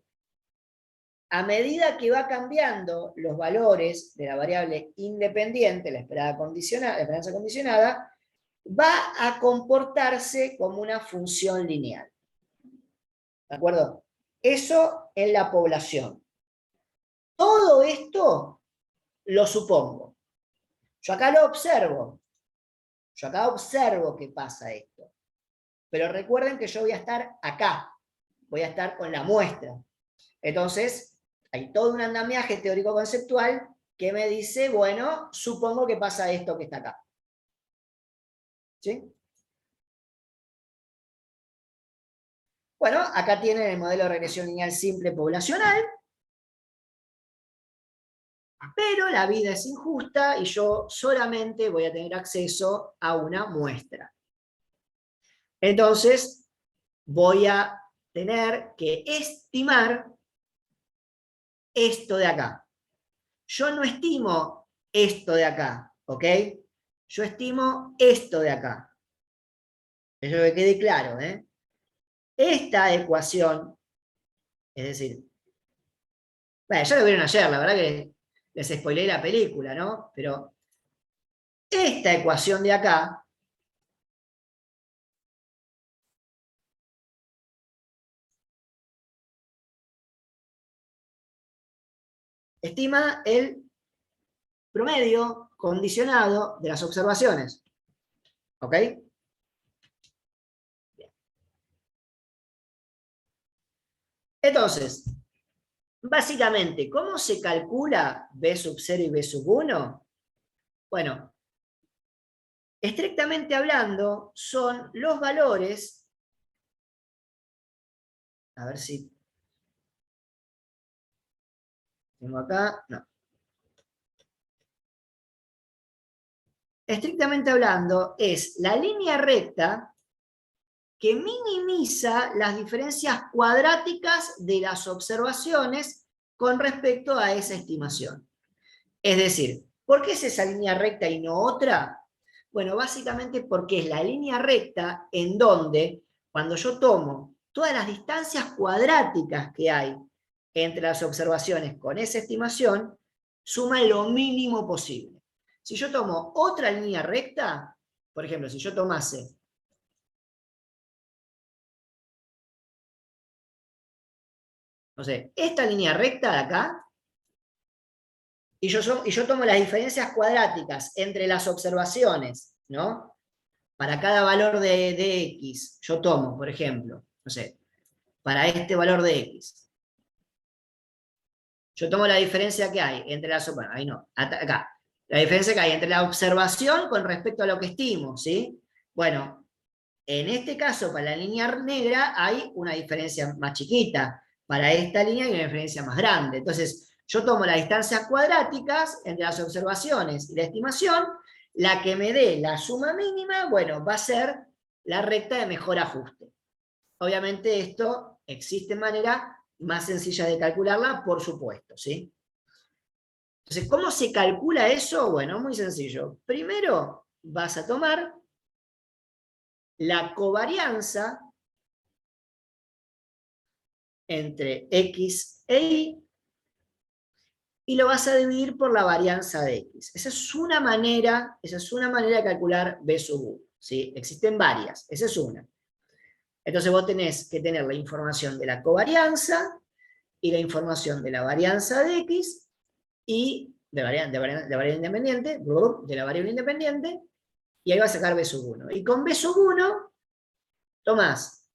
a medida que va cambiando los valores de la variable independiente, la esperanza condicionada, va a comportarse como una función lineal. ¿De acuerdo? Eso en la población. Todo esto lo supongo. Yo acá lo observo. Yo acá observo que pasa esto. Pero recuerden que yo voy a estar acá. Voy a estar con la muestra. Entonces, hay todo un andamiaje teórico-conceptual que me dice, bueno, supongo que pasa esto que está acá. ¿Sí? Bueno, acá tienen el modelo de regresión lineal simple poblacional, pero la vida es injusta y yo solamente voy a tener acceso a una muestra. Entonces, voy a tener que estimar esto de acá. Yo no estimo esto de acá, ¿ok? Yo estimo esto de acá. Eso que quede claro, ¿eh? Esta ecuación, es decir, bueno, ya lo vieron ayer, la verdad que les spoileé la película, ¿no? Pero esta ecuación de acá estima el promedio condicionado de las observaciones. ¿Ok? Bien. Entonces, básicamente, ¿cómo se calcula B sub 0 y B sub 1? Bueno, estrictamente hablando, son los valores, a ver si tengo acá, no. Estrictamente hablando, es la línea recta que minimiza las diferencias cuadráticas de las observaciones con respecto a esa estimación. Es decir, ¿por qué es esa línea recta y no otra? Bueno, básicamente porque es la línea recta en donde, cuando yo tomo todas las distancias cuadráticas que hay entre las observaciones con esa estimación, suma lo mínimo posible. Si yo tomo otra línea recta, por ejemplo, si yo tomase no sé, esta línea recta de acá, y yo tomo las diferencias cuadráticas entre las observaciones, ¿no? Para cada valor de x, yo tomo, por ejemplo, no sé, para este valor de x. Yo tomo la diferencia que hay entre las... Bueno, ahí no, acá. La diferencia que hay entre la observación con respecto a lo que estimo, ¿sí? Bueno, en este caso, para la línea negra, hay una diferencia más chiquita. Para esta línea hay una diferencia más grande. Entonces, yo tomo las distancias cuadráticas entre las observaciones y la estimación, la que me dé la suma mínima, bueno, va a ser la recta de mejor ajuste. Obviamente esto existe manera más sencilla de calcularla, por supuesto, ¿sí? Entonces, ¿cómo se calcula eso? Bueno, muy sencillo. Primero vas a tomar la covarianza entre x e y lo vas a dividir por la varianza de x. Esa es una manera de calcular B sub 1. ¿Sí? Existen varias, esa es una. Entonces vos tenés que tener la información de la covarianza y la información de la varianza de x y de la variable independiente, y ahí vas a sacar B sub 1. Y con B sub 1 tomás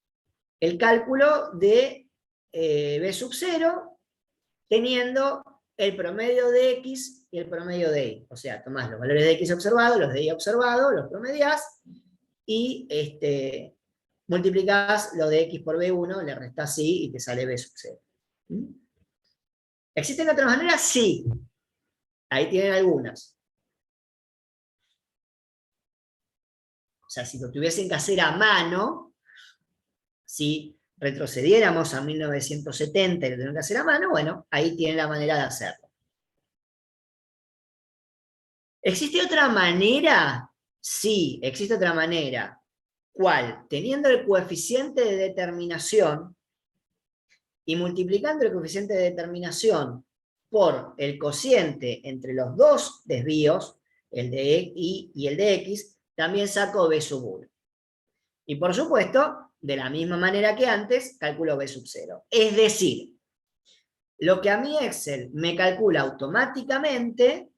el cálculo de B sub 0 teniendo el promedio de x y el promedio de Y. O sea, tomás los valores de X observado, los de Y observado, los promediás, y multiplicás lo de X por B1, le restás Y y te sale B sub 0. ¿Mm? ¿Existen otras maneras? Sí. Ahí tienen algunas. O sea, si lo tuviesen que hacer a mano, si retrocediéramos a 1970 y lo tuvieran que hacer a mano, bueno, ahí tienen la manera de hacerlo. ¿Existe otra manera? Sí, existe otra manera. ¿Cuál? Teniendo el coeficiente de determinación y multiplicando el coeficiente de determinación por el cociente entre los dos desvíos, el de Y y el de X, también saco B sub 1. Y por supuesto, de la misma manera que antes, calculo B sub 0. Es decir, lo que a mí Excel me calcula automáticamente,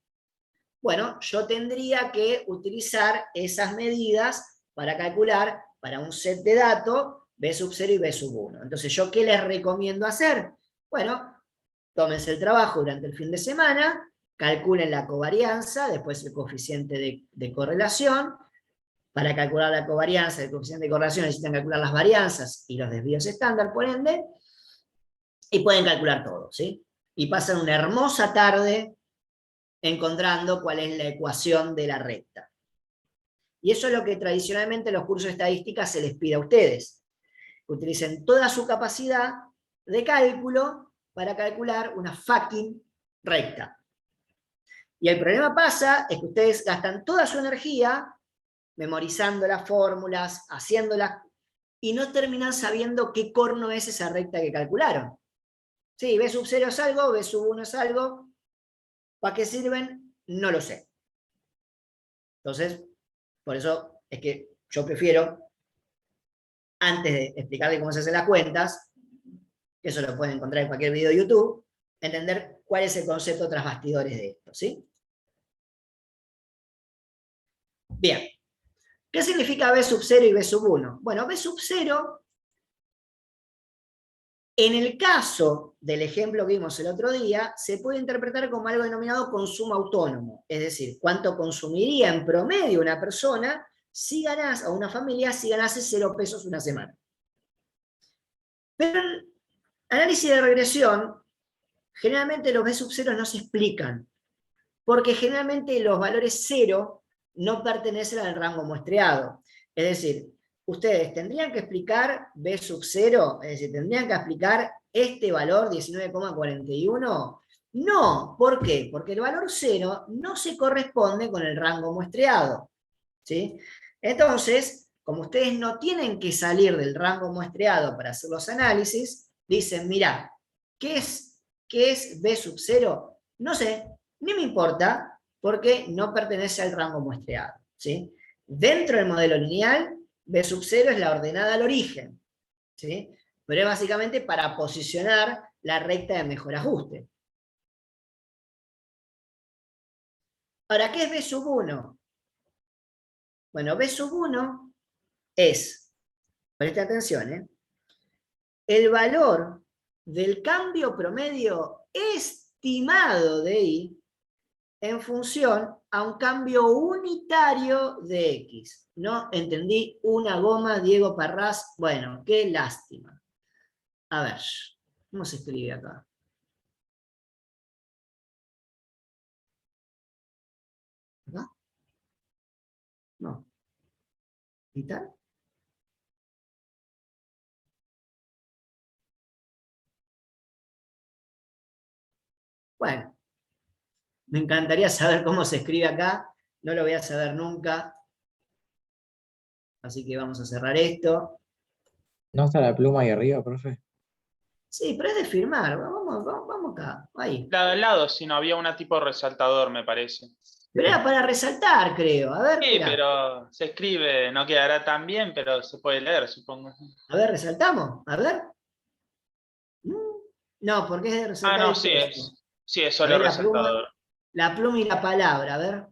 bueno, yo tendría que utilizar esas medidas para calcular para un set de datos B sub 0 y B sub 1. Entonces, ¿yo qué les recomiendo hacer? Bueno, tómense el trabajo durante el fin de semana, calculen la covarianza, después el coeficiente de correlación. Para calcular la covarianza, el coeficiente de correlación, necesitan calcular las varianzas y los desvíos estándar, por ende, y pueden calcular todo, ¿sí? Y pasan una hermosa tarde encontrando cuál es la ecuación de la recta. Y eso es lo que tradicionalmente en los cursos de estadística se les pide a ustedes. Que utilicen toda su capacidad de cálculo para calcular una fucking recta. Y el problema pasa es que ustedes gastan toda su energía memorizando las fórmulas, haciéndolas, y no terminan sabiendo qué corno es esa recta que calcularon. Sí, B sub 0 es algo, B sub 1 es algo. ¿Para qué sirven? No lo sé. Entonces, por eso es que yo prefiero, antes de explicarle cómo se hacen las cuentas, que eso lo pueden encontrar en cualquier video de YouTube, entender cuál es el concepto tras bastidores de esto, ¿sí? Bien. ¿Qué significa B sub 0 y B sub 1? Bueno, B sub 0, en el caso del ejemplo que vimos el otro día, se puede interpretar como algo denominado consumo autónomo. Es decir, cuánto consumiría en promedio una persona si ganase, o una familia, si ganase 0 pesos una semana. Pero en análisis de regresión, generalmente los B sub 0 no se explican, porque generalmente los valores 0 no pertenecen al rango muestreado. Es decir, ustedes tendrían que explicar B sub 0, es decir, tendrían que explicar este valor 19,41. No, ¿por qué? Porque el valor 0 no se corresponde con el rango muestreado, ¿sí? Entonces, como ustedes no tienen que salir del rango muestreado para hacer los análisis, dicen, mirá, ¿qué es B sub 0? No sé, ni me importa, porque no pertenece al rango muestreado, ¿sí? Dentro del modelo lineal, B sub 0 es la ordenada al origen, ¿sí? Pero es básicamente para posicionar la recta de mejor ajuste. Ahora, ¿qué es B sub 1? Bueno, B sub 1 es, presten atención, el valor del cambio promedio estimado de Y en función a un cambio unitario de X. No entendí una goma, Diego Parrás. Bueno, qué lástima. A ver, ¿cómo se escribe acá? ¿Acá? No. ¿Y tal? Bueno, me encantaría saber cómo se escribe acá. No lo voy a saber nunca. Así que vamos a cerrar esto. ¿No está la pluma ahí arriba, profe? Sí, pero es de firmar. Vamos acá. Ahí. La de al lado, si no había una tipo resaltador, me parece. Pero era para resaltar, creo. A ver, Sí, mirá. pero se escribe, no quedará tan bien, pero se puede leer, supongo. A ver, resaltamos. A ver. No, porque es de resaltar. Ah, no, el sí texto. es A solo ver, resaltador. la pluma y la palabra, a ver.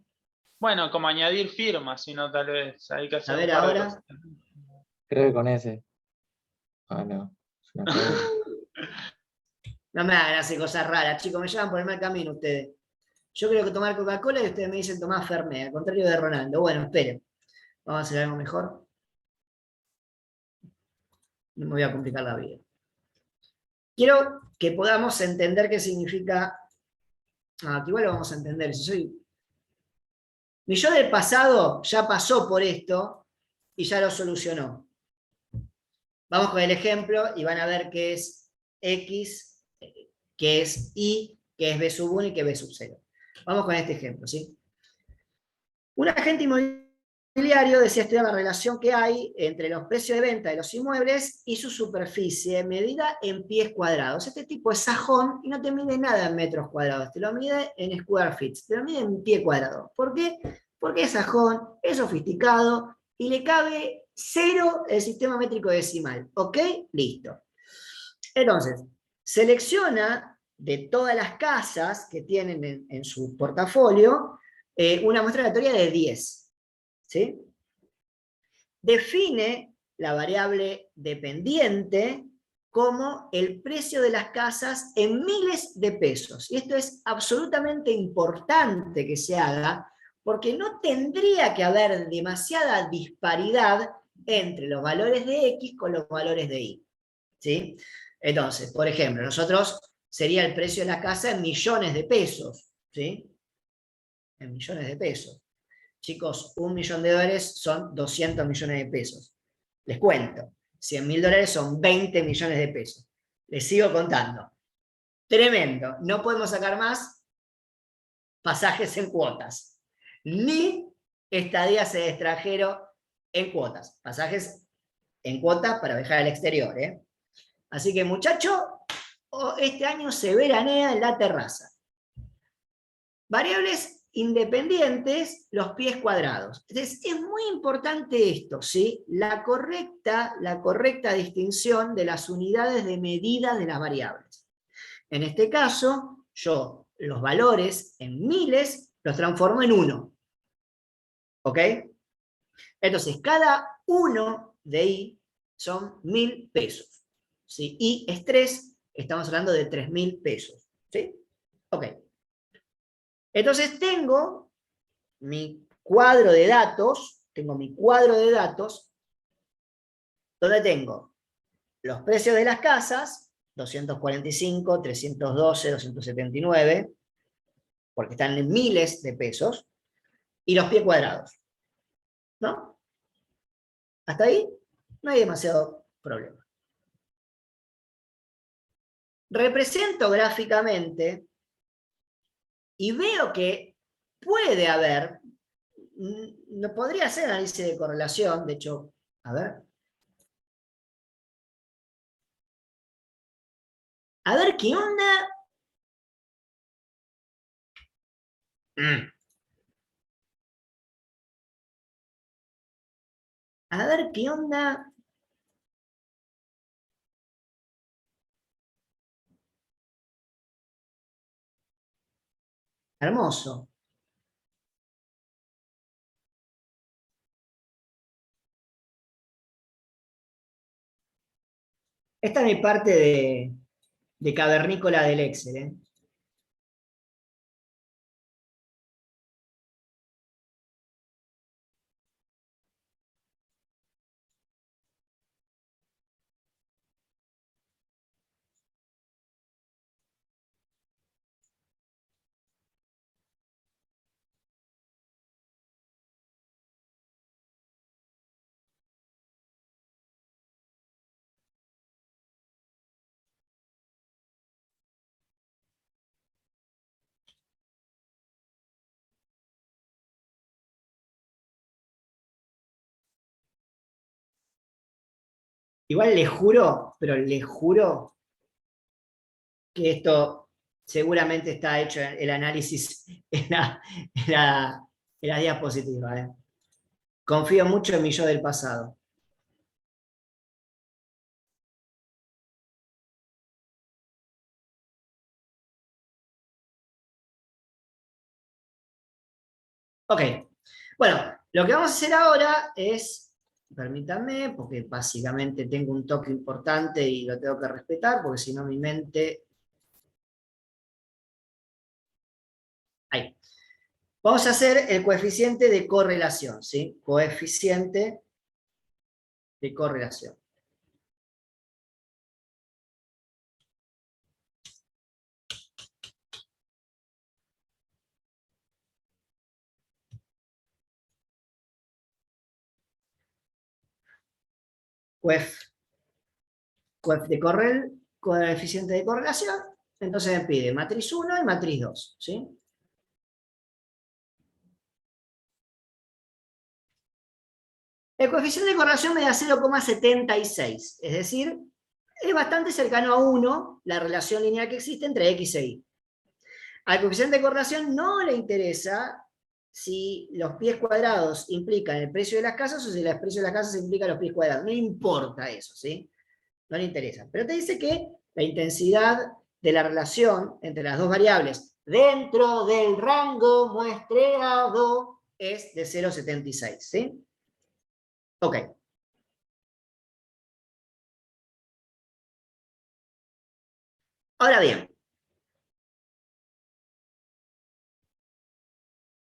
Bueno, como añadir firmas, si no, tal vez hay que hacer A un ver par de ahora. cosas. Creo que con ese. Ah, no. Es una pregunta. No me hagan hacer cosas raras, chicos, me llevan por el mal camino ustedes. Yo quiero que tomar Coca-Cola y ustedes me dicen tomar Fernet, al contrario de Ronaldo. Bueno, esperen. Vamos a hacer algo mejor. No me voy a complicar la vida. Quiero que podamos entender qué significa... que igual lo vamos a entender. Si soy... Mi yo del pasado ya pasó por esto y ya lo solucionó. Vamos con el ejemplo y van a ver qué es X, qué es Y, qué es B sub 1 y qué es B sub 0. Vamos con este ejemplo, ¿sí? Un agente inmobiliario desea estudiar la relación que hay entre los precios de venta de los inmuebles y su superficie medida en pies cuadrados. Este tipo es sajón y no te mide nada en metros cuadrados, te lo mide en square feet, te lo mide en pie cuadrado. ¿Por qué? Porque es sajón, es sofisticado y le cabe 0 el sistema métrico decimal. ¿Ok? Listo. Entonces, selecciona de todas las casas que tienen en su portafolio una muestra aleatoria de 10. ¿Sí? Define la variable dependiente como el precio de las casas en miles de pesos. Y esto es absolutamente importante que se haga porque no tendría que haber demasiada disparidad entre los valores de X con los valores de Y. ¿Sí? Entonces, por ejemplo, nosotros sería el precio de la casa en millones de pesos. ¿Sí? En millones de pesos. Chicos, $1.000.000 son 200 millones de pesos. Les cuento, $100.000 son 20 millones de pesos. Les sigo contando. Tremendo. No podemos sacar más pasajes en cuotas. Ni estadías en extranjero en cuotas. Pasajes en cuotas para viajar al exterior. Así que, muchacho, este año se veranea en la terraza. Variables independientes, los pies cuadrados. Entonces, es muy importante esto, ¿sí? La correcta distinción de las unidades de medida de las variables. En este caso, yo los valores en miles los transformo en 1. ¿Ok? Entonces, cada uno de I son 1.000 pesos. ¿Sí? I es 3, estamos hablando de 3.000 pesos. ¿Sí? Ok. Entonces tengo mi cuadro de datos, donde tengo los precios de las casas, 245, 312, 279, porque están en miles de pesos, y los pies cuadrados. ¿No? Hasta ahí no hay demasiado problema. Represento gráficamente y veo que puede haber, no podría ser análisis de correlación, de hecho, a ver. A ver qué onda. A ver qué onda. Hermoso. Esta es mi parte de cavernícola del Excel. Igual les juro, pero les juro que esto seguramente está hecho el análisis en la diapositiva. Confío mucho en mi yo del pasado. Ok, bueno, lo que vamos a hacer ahora es, permítanme, porque básicamente tengo un toque importante y lo tengo que respetar, porque si no mi mente... Ahí. Vamos a hacer el coeficiente de correlación, ¿sí? Coeficiente de correlación. Coeficiente de correlación, entonces me pide matriz 1 y matriz 2, ¿sí? El coeficiente de correlación me da 0,76, es decir, es bastante cercano a 1 la relación lineal que existe entre X e Y. Al coeficiente de correlación no le interesa si los pies cuadrados implican el precio de las casas o si el precio de las casas implica los pies cuadrados. No le importa eso, ¿sí? No le interesa. Pero te dice que la intensidad de la relación entre las dos variables dentro del rango muestreado es de 0,76, ¿sí? Ok. Ahora bien,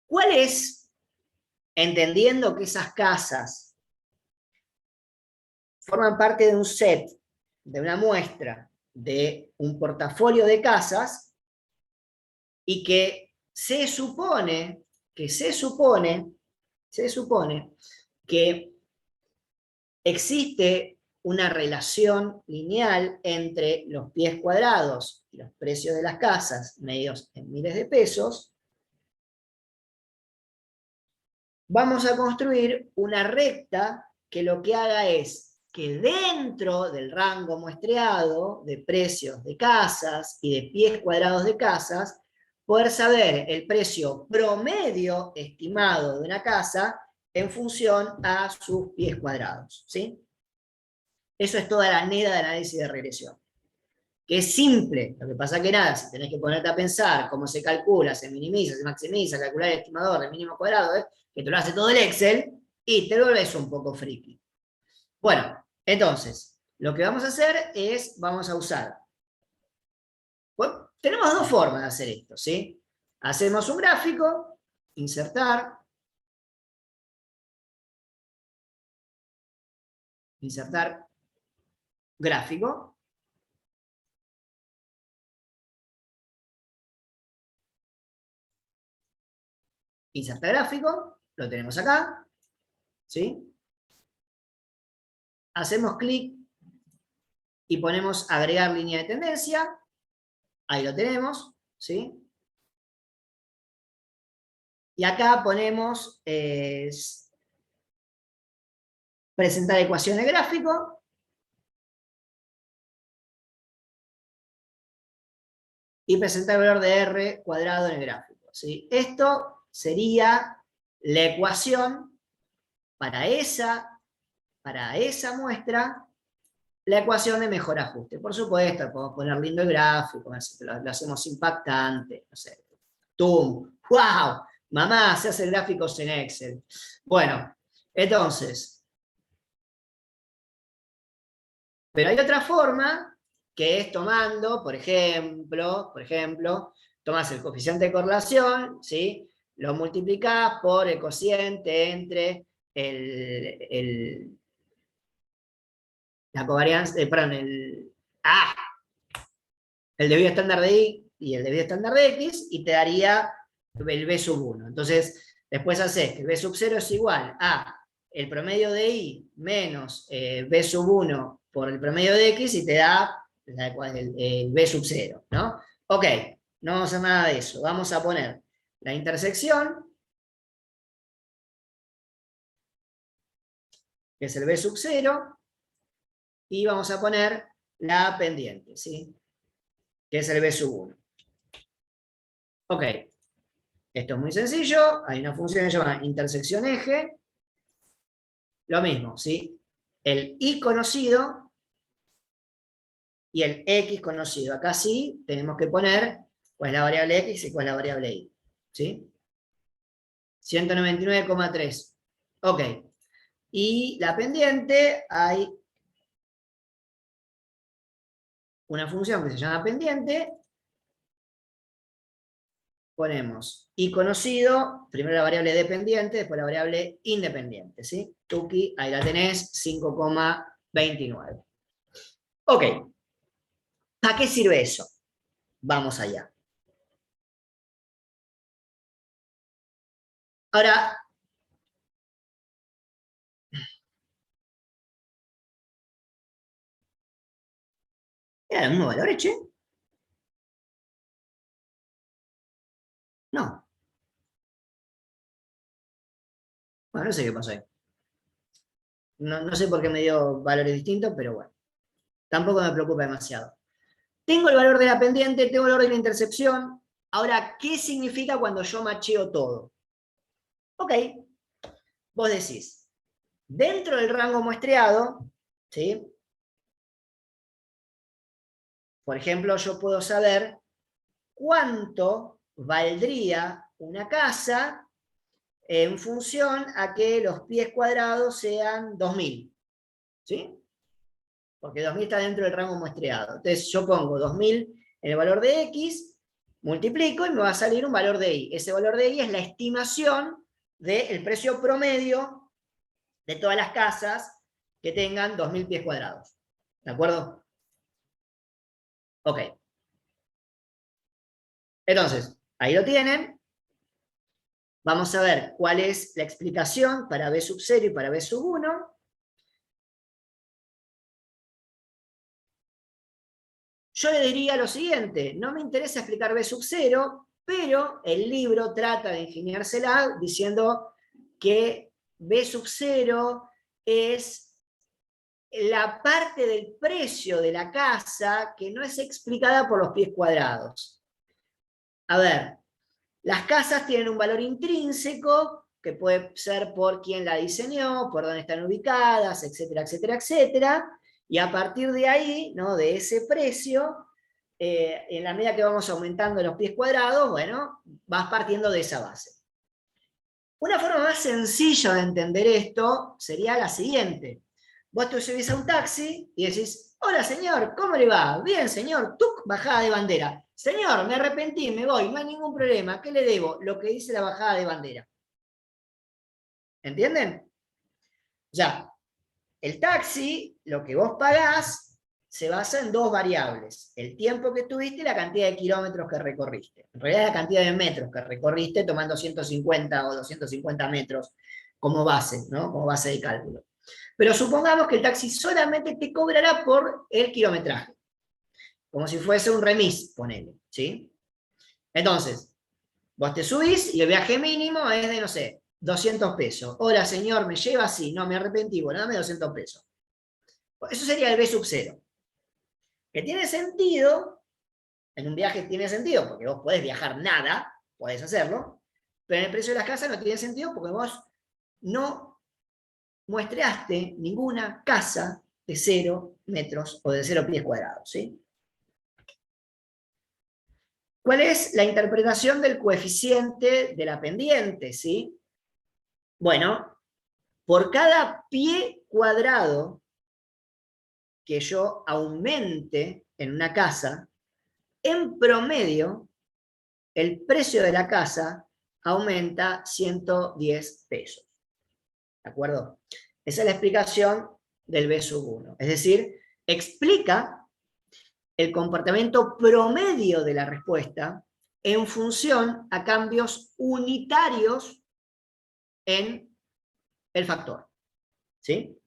¿cuál es, entendiendo que esas casas forman parte de un set, de una muestra, de un portafolio de casas, y que se supone que existe una relación lineal entre los pies cuadrados y los precios de las casas medidos en miles de pesos, vamos a construir una recta que lo que haga es que dentro del rango muestreado de precios de casas y de pies cuadrados de casas, poder saber el precio promedio estimado de una casa en función a sus pies cuadrados, ¿sí? Eso es toda la NEDA de análisis de regresión. Que es simple, lo que pasa que nada, si tenés que ponerte a pensar cómo se calcula, se minimiza, se maximiza, calcular el estimador del mínimo cuadrado, que te lo hace todo el Excel, y te lo ves un poco friki. Bueno, entonces, lo que vamos a hacer es, vamos a usar, bueno, tenemos dos formas de hacer esto, ¿sí? Hacemos un gráfico, insertar gráfico, insertar gráfico, lo tenemos acá, ¿sí? Hacemos clic y ponemos agregar línea de tendencia, ahí lo tenemos, ¿sí? Y acá ponemos presentar ecuación de gráfico, y presentar el valor de R cuadrado en el gráfico, ¿sí? Esto sería la ecuación para esa muestra, la ecuación de mejor ajuste. Por supuesto, podemos poner lindo el gráfico, lo hacemos impactante, no sé, ¡tum! ¡Wow! Mamá, se hace gráficos en Excel. Bueno, entonces, pero hay otra forma, que es tomando, por ejemplo, tomas el coeficiente de correlación, ¿sí? Lo multiplicás por el cociente entre la covarianza, perdón, el debido estándar de Y y el debido estándar de X, y te daría el B sub 1. Entonces, después haces que B sub 0 es igual a el promedio de Y menos B sub 1 por el promedio de X, y te da el B sub 0, ¿no? Ok, no vamos a hacer nada de eso. Vamos a poner la intersección, que es el B sub 0, y vamos a poner la pendiente, ¿sí? Que es el B sub 1. Ok, esto es muy sencillo, hay una función que se llama intersección eje, lo mismo, ¿sí? El Y conocido y el X conocido. Acá sí tenemos que poner cuál es la variable X y cuál es la variable Y, ¿sí? 199,3. Ok. Y la pendiente, hay una función que se llama pendiente, ponemos y conocido, primero la variable dependiente, después la variable independiente, ¿sí? Tuki, ahí la tenés, 5,29. Ok. ¿Para qué sirve eso? Vamos allá. Ahora, ¿era el mismo valor, che? No. Bueno, no sé qué pasó ahí. No sé por qué me dio valores distintos, pero bueno. Tampoco me preocupa demasiado. Tengo el valor de la pendiente, tengo el valor de la intercepción. Ahora, ¿qué significa cuando yo macheo todo? Ok. Vos decís, dentro del rango muestreado, ¿sí? Por ejemplo, yo puedo saber cuánto valdría una casa en función a que los pies cuadrados sean 2000. ¿Sí? Porque 2000 está dentro del rango muestreado. Entonces yo pongo 2000 en el valor de X, multiplico y me va a salir un valor de Y. Ese valor de Y es la estimación del precio promedio de todas las casas que tengan 2000 pies cuadrados. ¿De acuerdo? Ok. Entonces, ahí lo tienen. Vamos a ver cuál es la explicación para B sub 0 y para B sub 1. Yo le diría lo siguiente, no me interesa explicar B sub 0, pero el libro trata de ingeniársela diciendo que B sub 0 es la parte del precio de la casa que no es explicada por los pies cuadrados. A ver, las casas tienen un valor intrínseco, que puede ser por quién la diseñó, por dónde están ubicadas, etcétera, etcétera, etcétera. Y a partir de ahí, ¿no? De ese precio, en la medida que vamos aumentando los pies cuadrados, bueno, vas partiendo de esa base. Una forma más sencilla de entender esto sería la siguiente. Vos te subís a un taxi y decís, hola señor, ¿cómo le va? Bien señor, tuc, bajada de bandera. Señor, me arrepentí, me voy, no hay ningún problema. ¿Qué le debo? Lo que dice la bajada de bandera. ¿Entienden? Ya, el taxi, lo que vos pagás, se basa en dos variables. El tiempo que estuviste y la cantidad de kilómetros que recorriste. En realidad la cantidad de metros que recorriste tomando 150 o 250 metros como base, ¿no? Como base de cálculo. Pero supongamos que el taxi solamente te cobrará por el kilometraje. Como si fuese un remis, ponele, ¿sí? Entonces, vos te subís y el viaje mínimo es de, no sé, 200 pesos. Hola, señor, ¿me lleva? Sí, no, me arrepentí. Bueno, dame 200 pesos. Eso sería el B sub 0. Que tiene sentido, en un viaje tiene sentido, porque vos podés viajar nada, podés hacerlo, pero en el precio de las casas no tiene sentido porque vos no muestreaste ninguna casa de 0 metros o de 0 pies cuadrados, ¿sí? ¿Cuál es la interpretación del coeficiente de la pendiente, sí? Bueno, por cada pie cuadrado que yo aumente en una casa, en promedio, el precio de la casa aumenta 110 pesos. ¿De acuerdo? Esa es la explicación del B sub 1. Es decir, explica el comportamiento promedio de la respuesta en función a cambios unitarios en el factor. ¿Sí?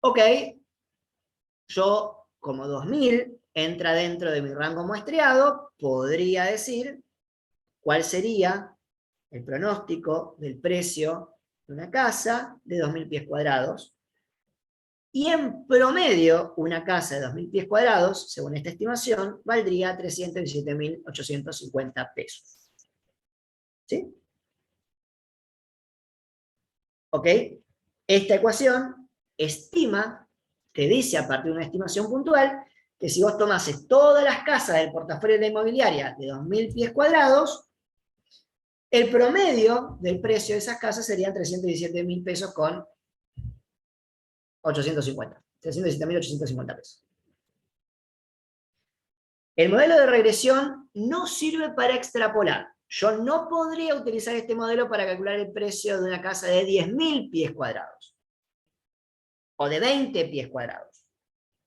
Ok, yo como 2000 entra dentro de mi rango muestreado, podría decir cuál sería el pronóstico del precio de una casa de 2000 pies cuadrados. Y en promedio, una casa de 2000 pies cuadrados, según esta estimación, valdría 317.850 pesos. ¿Sí? ¿Ok? Esta ecuación estima, te dice a partir de una estimación puntual, que si vos tomases todas las casas del portafolio de la inmobiliaria de 2000 pies cuadrados, el promedio del precio de esas casas serían 317.000 pesos con 850. 317.850 pesos. El modelo de regresión no sirve para extrapolar. Yo no podría utilizar este modelo para calcular el precio de una casa de 10.000 pies cuadrados. O de 20 pies cuadrados.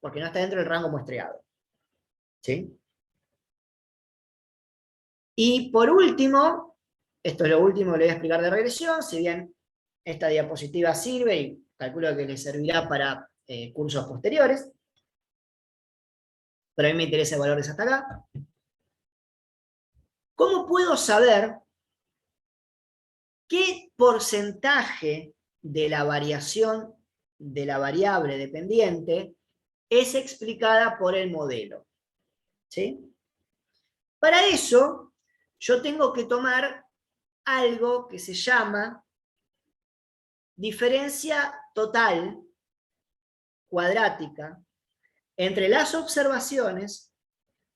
Porque no está dentro del rango muestreado. ¿Sí? Y por último, esto es lo último que le voy a explicar de regresión, si bien esta diapositiva sirve y calculo que le servirá para cursos posteriores, pero a mí me interesa valores hasta acá. ¿Cómo puedo saber qué porcentaje de la variación de la variable dependiente es explicada por el modelo? ¿Sí? Para eso, yo tengo que tomar algo que se llama diferencia total cuadrática entre las observaciones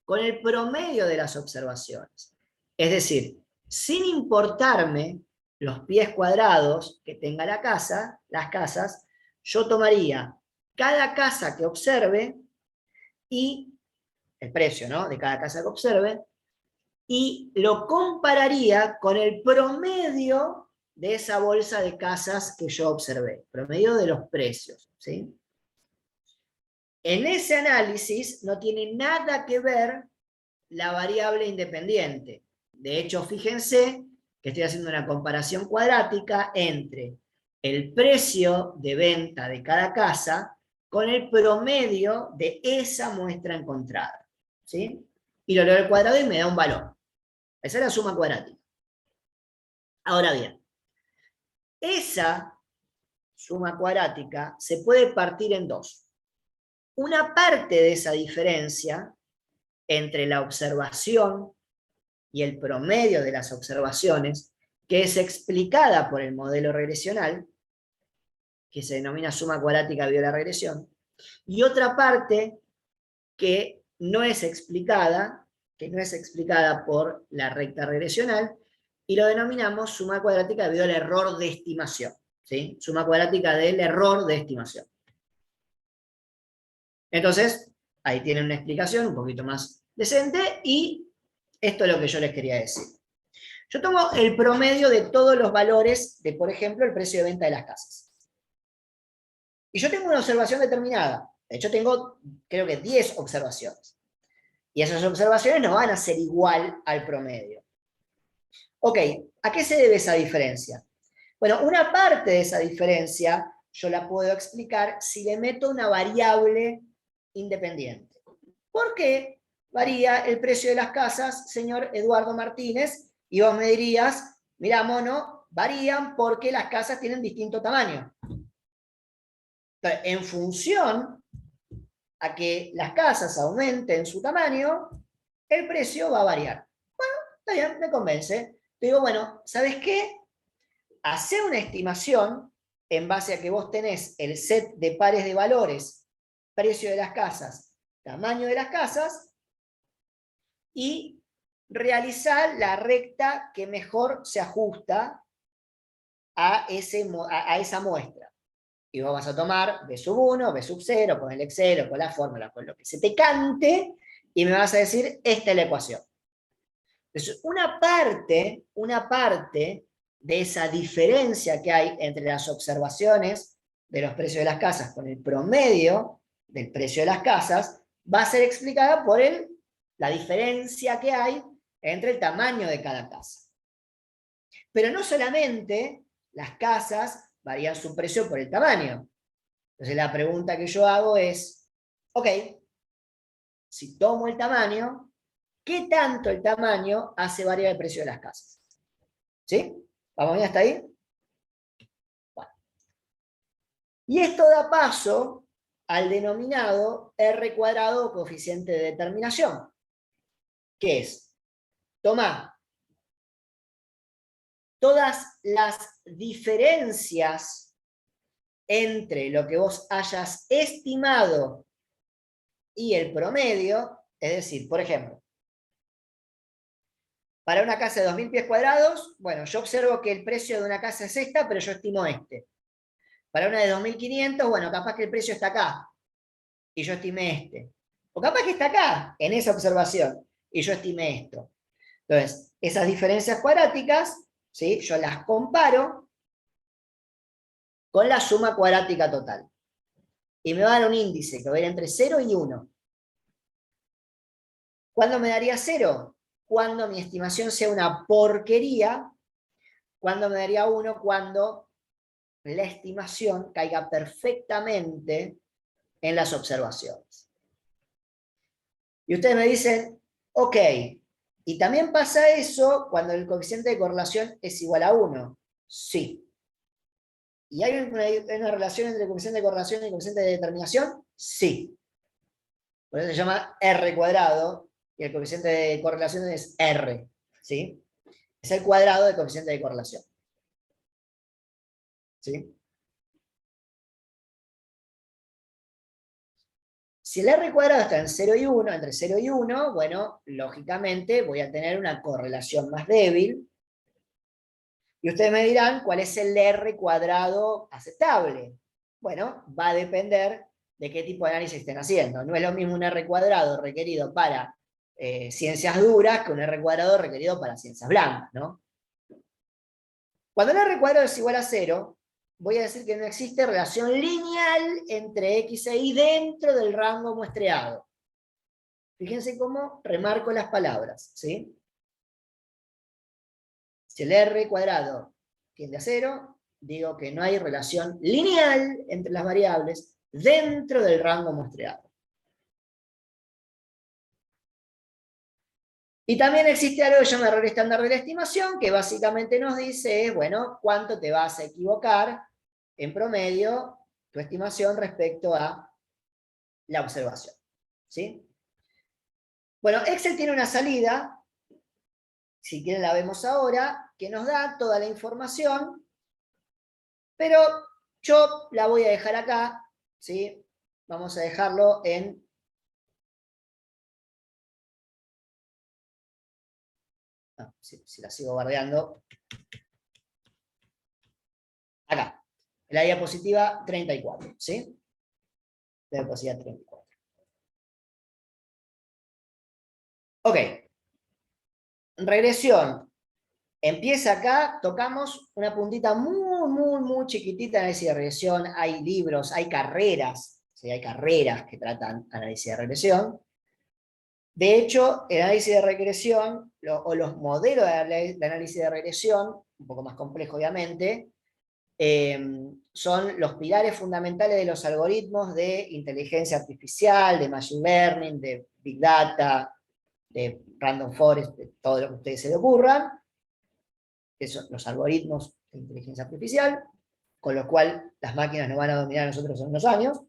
con el promedio de las observaciones. Es decir, sin importarme los pies cuadrados que tenga la casa, las casas, yo tomaría cada casa que observe y el precio, ¿no?, de cada casa que observe, y lo compararía con el promedio de esa bolsa de casas que yo observé, promedio de los precios, ¿sí? En ese análisis no tiene nada que ver la variable independiente. De hecho, fíjense que estoy haciendo una comparación cuadrática entre el precio de venta de cada casa con el promedio de esa muestra encontrada, ¿sí? Y lo leo al cuadrado y me da un valor. Esa es la suma cuadrática. Ahora bien, esa suma cuadrática se puede partir en dos. Una parte de esa diferencia entre la observación y el promedio de las observaciones, que es explicada por el modelo regresional, que se denomina suma cuadrática debido a la regresión, y otra parte que no es explicada por la recta regresional, y lo denominamos suma cuadrática debido al error de estimación, ¿sí? Suma cuadrática del error de estimación. Entonces, ahí tienen una explicación un poquito más decente, y esto es lo que yo les quería decir. Yo tomo el promedio de todos los valores de, por ejemplo, el precio de venta de las casas. Y yo tengo una observación determinada. De hecho, tengo, creo que 10 observaciones. Y esas observaciones no van a ser igual al promedio. Ok, ¿a qué se debe esa diferencia? Bueno, una parte de esa diferencia yo la puedo explicar si le meto una variable independiente. ¿Por qué varía el precio de las casas, señor Eduardo Martínez? Y vos me dirías, mira, mono, varían porque las casas tienen distinto tamaño. Entonces, en función a que las casas aumenten su tamaño, el precio va a variar. Bueno, está bien, me convence. Te digo, bueno, ¿sabes qué? Hacé una estimación en base a que vos tenés el set de pares de valores, precio de las casas, tamaño de las casas, y realizar la recta que mejor se ajusta a esa muestra. Y vos vas a tomar B sub 1, B sub 0, con el Excel o con la fórmula, con lo que se te cante, y me vas a decir, esta es la ecuación. Entonces, una parte de esa diferencia que hay entre las observaciones de los precios de las casas con el promedio del precio de las casas va a ser explicada por la diferencia que hay entre el tamaño de cada casa. Pero no solamente las casas varían su precio por el tamaño. Entonces la pregunta que yo hago es, ok, si tomo el tamaño, ¿qué tanto el tamaño hace variar el precio de las casas? ¿Sí? ¿Vamos bien hasta ahí? Bueno. Y esto da paso al denominado R cuadrado o coeficiente de determinación, que es, toma todas las diferencias entre lo que vos hayas estimado y el promedio, es decir, por ejemplo, para una casa de 2.000 pies cuadrados, bueno, yo observo que el precio de una casa es esta, pero yo estimo este. Para una de 2.500, bueno, capaz que el precio está acá, y yo estimé este. O capaz que está acá, en esa observación, y yo estimé esto. Entonces, esas diferencias cuadráticas, ¿sí? Yo las comparo con la suma cuadrática total. Y me va a dar un índice que va a ir entre 0 y 1. ¿Cuándo me daría 0? Cuando mi estimación sea una porquería. ¿Cuándo me daría 1? Cuando la estimación caiga perfectamente en las observaciones. Y ustedes me dicen, ok, y también pasa eso cuando el coeficiente de correlación es igual a 1. Sí. ¿Y hay una relación entre el coeficiente de correlación y el coeficiente de determinación? Sí. Por eso se llama R cuadrado, y el coeficiente de correlación es R. ¿Sí? Es el cuadrado del coeficiente de correlación. ¿Sí? Si el R cuadrado está en 0 y 1, entre 0 y 1, bueno, lógicamente voy a tener una correlación más débil. Y ustedes me dirán, ¿cuál es el R cuadrado aceptable? Bueno, va a depender de qué tipo de análisis estén haciendo. No es lo mismo un R cuadrado requerido para ciencias duras que un R cuadrado requerido para ciencias blancas, ¿no? Cuando el R cuadrado es igual a 0, voy a decir que no existe relación lineal entre X e Y dentro del rango muestreado. Fíjense cómo remarco las palabras, ¿sí? Si el R cuadrado tiende a 0, digo que no hay relación lineal entre las variables dentro del rango muestreado. Y también existe algo que se llama error estándar de la estimación, que básicamente nos dice, bueno, cuánto te vas a equivocar en promedio tu estimación respecto a la observación. ¿Sí? Bueno, Excel tiene una salida, si quieren la vemos ahora, que nos da toda la información, pero yo la voy a dejar acá, ¿sí? Vamos a dejarlo en... si la sigo bardeando. Acá, en la diapositiva 34, ¿sí? La diapositiva 34. Ok. Regresión. Empieza acá, tocamos una puntita muy chiquitita de análisis de regresión. Hay libros, hay carreras, ¿sí? Hay carreras que tratan análisis de regresión. De hecho, el análisis de regresión, o los modelos de análisis de regresión, un poco más complejo obviamente, son los pilares fundamentales de los algoritmos de inteligencia artificial, de machine learning, de big data, de random forest, de todo lo que a ustedes se le ocurran, que son los algoritmos de inteligencia artificial, con lo cual las máquinas nos van a dominar a nosotros en unos años,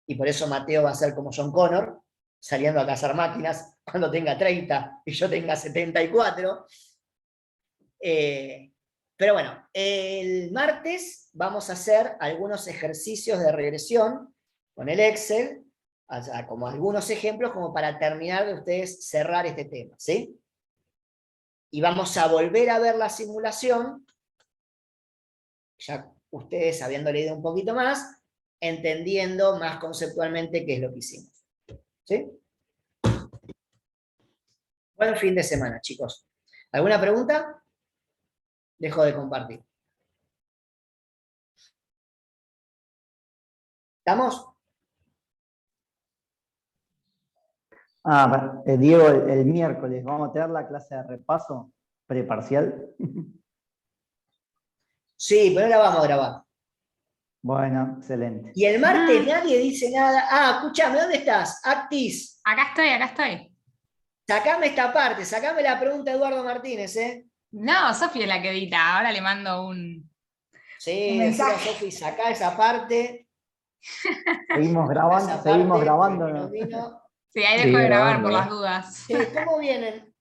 y por eso Mateo va a ser como John Connor, saliendo a cazar máquinas cuando tenga 30 y yo tenga 74. Pero bueno, el martes vamos a hacer algunos ejercicios de regresión con el Excel, o sea, como algunos ejemplos como para terminar de ustedes cerrar este tema, ¿sí? Y vamos a volver a ver la simulación, ya ustedes habiendo leído un poquito más, entendiendo más conceptualmente qué es lo que hicimos. ¿Sí? Buen fin de semana, chicos. ¿Alguna pregunta? Dejo de compartir. ¿Estamos? Diego, el miércoles vamos a tener la clase de repaso preparcial. Sí, pero la vamos a grabar. Bueno, excelente. Y el martes nadie dice nada. Ah, escúchame, ¿dónde estás? Actis. Acá estoy. Sacame esta parte, sacame la pregunta de Eduardo Martínez, ¿eh? No, Sofía es la que edita, ahora le mando un Sí, mensaje. decile a Sofi, sacá esa parte. Seguimos grabando, Esa parte, grabando. porque ¿No? no vino. Sí, ahí Sigue dejo de grabar grabando, por las dudas. Che, ¿cómo vienen?